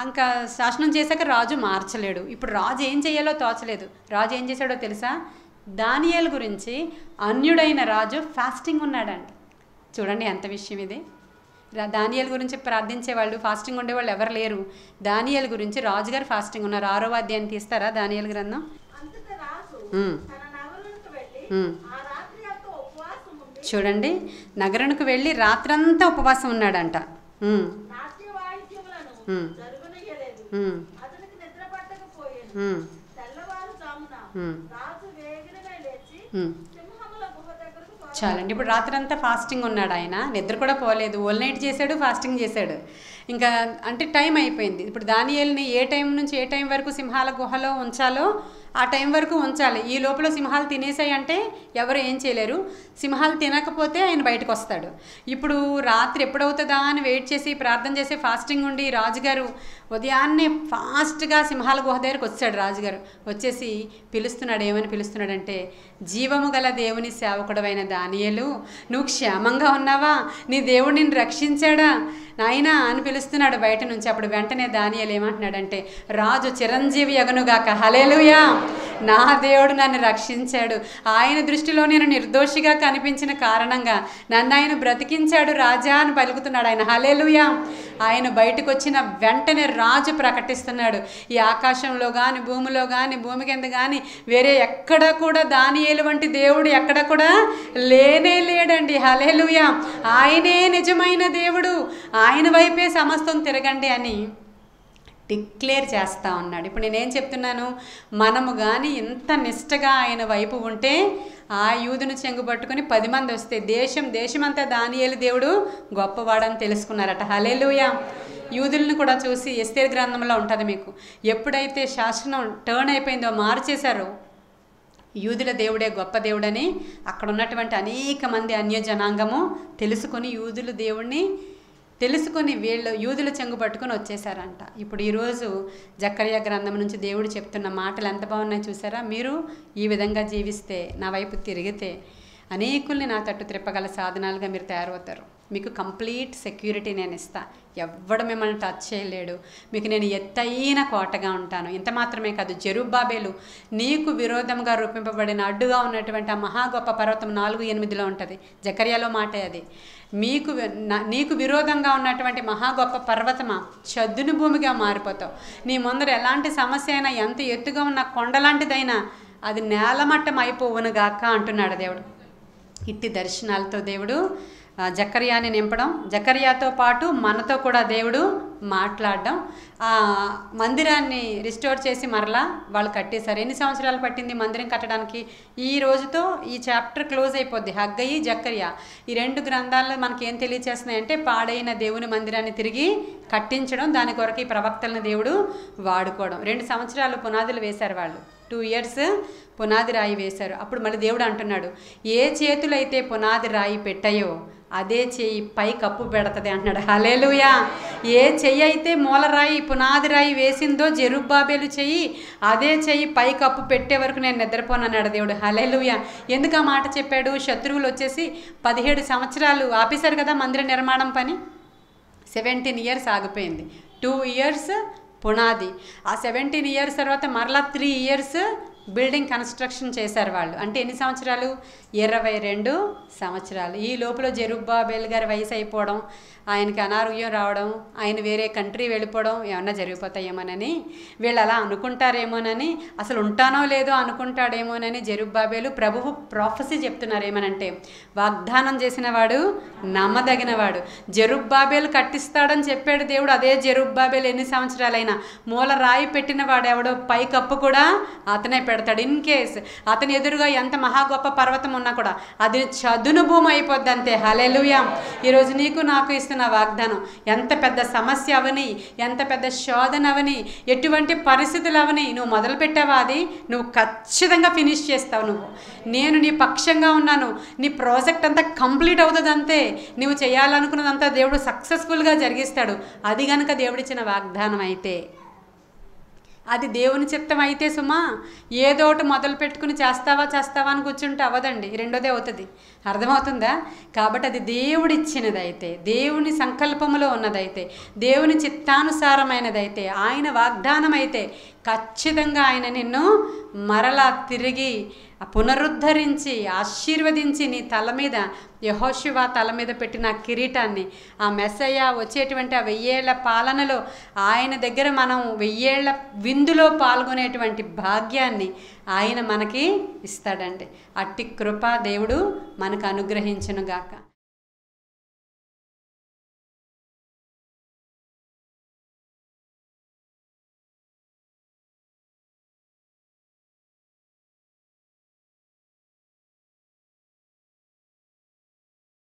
ఇంకా శాసనం చేశాక రాజు మార్చలేడు. ఇప్పుడు రాజు ఏం చేయాలో తోచలేదు. రాజు ఏం చేశాడో తెలుసా? దానియేలు గురించి అన్యుడైన రాజు ఫాస్టింగ్ ఉన్నాడంట. చూడండి ఎంత విషయం ఇది. దానియేలు గురించి ప్రార్థించే వాళ్ళు, ఫాస్టింగ్ ఉండేవాళ్ళు ఎవరు లేరు. దానియేలు గురించి రాజుగారు ఫాస్టింగ్ ఉన్నారు. 6వ అధ్యాయం తీస్తారా దానియేలు గ్రంథం? చూడండి, నగరానికి వెళ్ళి రాత్రంతా ఉపవాసం ఉన్నాడంట. చాలండి. ఇప్పుడు రాత్రంతా ఫాస్టింగ్ ఉన్నాడు ఆయన, నిద్ర కూడా పోలేదు, ఓల్ నైట్ చేశాడు, ఫాస్టింగ్ చేశాడు. ఇంకా అంటే టైం అయిపోయింది. ఇప్పుడు దానియేలుని ఏ టైం నుంచి ఏ టైం వరకు సింహాల గుహలో ఉంచాలో ఆ టైం వరకు ఉంచాలి. ఈ లోపల సింహాలు తినేసాయి అంటే ఎవరు ఏం చేయలేరు. సింహాలు తినకపోతే ఆయన బయటకు వస్తాడు. ఇప్పుడు రాత్రి ఎప్పుడవుతుందా అని వెయిట్ చేసి ప్రార్థన చేసి ఫాస్టింగ్ ఉండి రాజుగారు ఉదయాన్నే ఫాస్ట్గా సింహాల గుహ దగ్గరకు వచ్చాడు. రాజుగారు వచ్చేసి పిలుస్తున్నాడు. ఏమని పిలుస్తున్నాడంటే, జీవము గల దేవుని సేవకుడవైన దానియేలు, నువ్వు క్షేమంగా ఉన్నావా? నీ దేవుడు నిన్ను రక్షించాడా నాయనా అని పిలుస్తున్నాడు బయట నుంచి. అప్పుడు వెంటనే దానియేలు ఏమంటున్నాడంటే, రాజు చిరంజీవి యగునుగాక. హల్లెలూయా. నా దేవుడు నన్ను రక్షించాడు, ఆయన దృష్టిలో నేను నిర్దోషిగా కనిపించిన కారణంగా నన్ను ఆయన బ్రతికించాడు రాజా అని పలుకుతున్నాడు ఆయన. హల్లెలూయా. ఆయన బయటకు వచ్చిన వెంటనే రాజు ప్రకటిస్తున్నాడు, ఈ ఆకాశంలో కానీ భూమిలో కానీ భూమి కింద కానీ వేరే ఎక్కడ కూడా దానియేలు వంటి దేవుడు ఎక్కడ కూడా లేనే లేడండి. హల్లెలూయా. ఆయనే నిజమైన దేవుడు, ఆయన వైపే సమస్తం తిరగండి అని డిక్లేర్ చేస్తూ ఉన్నాడు. ఇప్పుడు నేనేం చెప్తున్నాను, మనము కానీ ఇంత నిష్టగా ఆయన వైపు ఉంటే ఆ యూదును చెంగు పట్టుకుని 10 మంది వస్తే దేశమంతా దానియేలు దేవుడు గొప్పవాడని తెలుసుకున్నారట. హల్లెలూయా. యూదులను కూడా చూసి ఎస్తేరు గ్రంథంలో ఉంటుంది మీకు, ఎప్పుడైతే శాసనం టర్న్ అయిపోయిందో మార్చేశారో యూదుల దేవుడే గొప్ప దేవుడని అక్కడ ఉన్నటువంటి అనేక మంది అన్యజనాంగము తెలుసుకొని యూదుల దేవుడిని తెలుసుకొని వీళ్ళు యూదుల చెంగు పట్టుకొని వచ్చేసారంట. ఇప్పుడు ఈరోజు జకర్యా గ్రంథం నుంచి దేవుడు చెప్తున్న మాటలు ఎంత బాగున్నాయి చూసారా. మీరు ఈ విధంగా జీవిస్తే, నా వైపు తిరిగితే అనేకుల్ని నా తట్టు త్రిప్పగల సాధనాలుగా మీరు తయారవుతారు. మీకు కంప్లీట్ సెక్యూరిటీ నేను ఇస్తా, ఎవ్వడు మిమ్మల్ని టచ్ చేయలేడు, మీకు నేను ఎత్తైన కోటగా ఉంటాను. ఇంత మాత్రమే కాదు, జెరుబ్బాబేలు నీకు విరోధంగా రూపింపబడిన అడ్డుగా ఉన్నటువంటి ఆ మహా గొప్ప పర్వతం 4:8 ఉంటుంది, జకర్యాలో మాటే అది. నీకు విరోధంగా ఉన్నటువంటి మహా గొప్ప పర్వతమా, చద్దును భూమిగా మారిపోతావు. నీ ముందర ఎలాంటి సమస్య అయినా, ఎంత ఎత్తుగా ఉన్న కొండలాంటిదైనా అది నేలమట్టం అయిపోవునుగాక అంటున్నాడు దేవుడు. ఇట్టి దర్శనాలతో దేవుడు జకర్యాని నింపడం, జకర్యాతో పాటు మనతో కూడా దేవుడు మాట్లాడడం, ఆ మందిరాన్ని రిస్టోర్ చేసి మరలా వాళ్ళు కట్టేశారు. ఎన్ని సంవత్సరాలు పట్టింది మందిరం కట్టడానికి? ఈ రోజుతో ఈ చాప్టర్ క్లోజ్ అయిపోద్ది. హగ్గయి, జకర్యా ఈ 2 గ్రంథాల్లో మనకి ఏం తెలియచేస్తున్నాయంటే పాడైన దేవుని మందిరాన్ని తిరిగి కట్టించడం, దాని కొరకు ఈ ప్రవక్తలను దేవుడు వాడుకోవడం. 2 సంవత్సరాలు పునాదులు వేశారు వాళ్ళు, 2 years పునాది రాయి వేశారు. అప్పుడు మళ్ళీ దేవుడు అంటున్నాడు, ఏ చేతులైతే పునాది రాయి పెట్టాయో అదే చెయ్యి పై కప్పు పెడతది అంటున్నాడు. హల్లెలూయా. ఏ చెయ్యి అయితే మూలరాయి పునాది రాయి వేసిందో జెరుబ్బాబేలు చెయ్యి, అదే చెయ్యి పై కప్పు పెట్టే వరకు నేను నిద్రపోనన్నాడు దేవుడు. హల్లెలూయా. ఎందుకు ఆ మాట చెప్పాడు? శత్రువులు వచ్చేసి 17 సంవత్సరాలు ఆపేశారు కదా మందిర నిర్మాణం పని, 17 years ఆగిపోయింది. 2 years పునాది, ఆ 17 years తర్వాత మరలా 3 years బిల్డింగ్ కన్స్ట్రక్షన్ చేశారు వాళ్ళు. అంటే ఎన్ని సంవత్సరాలు? 22 సంవత్సరాలు. ఈ లోపల జెరుబ్బాబేల్ గారి వయసు అయిపోవడం, ఆయనకి అనారోగ్యం రావడం, ఆయన వేరే కంట్రీ వెళ్ళిపోవడం ఏమన్నా జరిగిపోతాయేమోనని, వీళ్ళు అలా అనుకుంటారేమోనని, అసలు ఉంటానో లేదో అనుకుంటాడేమోనని జెరుబ్బాబేలు ప్రభువు ప్రాఫెసీ చెప్తున్నారు. ఏమనంటే, వాగ్దానం చేసిన వాడు నమ్మదగినవాడు, జెరుబ్బాబేలు కట్టిస్తాడని చెప్పాడు దేవుడు. అదే జెరుబ్బాబేలు ఎన్ని సంవత్సరాలైనా మూల రాయి పెట్టిన వాడు ఎవడో పై కప్పు కూడా అతనే పెడతాడు. ఇన్ కేస్ అతని ఎదురుగా ఎంత మహా గొప్ప పర్వతం ఉన్నా కూడా అది చదును భూమి అయిపోద్ది అంతే. హల్లెలూయా. ఈరోజు నీకు నాకు ఇస్తున్న వాగ్దానం, ఎంత పెద్ద సమస్య అవని, ఎంత పెద్ద శోధన అవని, ఎటువంటి పరిస్థితులు అవని, నువ్వు మొదలుపెట్టావా అది నువ్వు ఖచ్చితంగా ఫినిష్ చేస్తావు. నేను నీ పక్షంగా ఉన్నాను, నీ ప్రాజెక్ట్ అంతా కంప్లీట్ అవుతుంది అంతే. నువ్వు చేయాలనుకున్నదంతా దేవుడు సక్సెస్ఫుల్గా జరిగిస్తాడు. అది కనుక దేవుడిచ్చిన వాగ్దానం అయితే, అది దేవుని చిత్తం అయితే సుమా, ఏదో ఒకటి మొదలు పెట్టుకుని చేస్తావా అని కూర్చుంటే అవ్వదండి, రెండోదే అవుతుంది. అర్థమవుతుందా? కాబట్టి అది దేవుడిచ్చినదైతే, దేవుని సంకల్పములో ఉన్నదైతే, దేవుని చిత్తానుసారమైనదైతే, ఆయన వాగ్దానం అయితే ఖచ్చితంగా ఆయన నిన్ను మరలా తిరిగి పునరుద్ధరించి ఆశీర్వదించి నీ తల మీద, యెహోషువ తల మీద పెట్టిన కిరీటాన్ని, ఆ మెస్సయ్య వచ్చేటువంటి ఆ 1000 ఏళ్ల పాలనలో ఆయన దగ్గర మనం 1000 ఏళ్ల విందులో పాల్గొనేటువంటి భాగ్యాన్ని ఆయన మనకి ఇస్తాడండి. అట్టి కృప దేవుడు మనకు అనుగ్రహించునుగాక.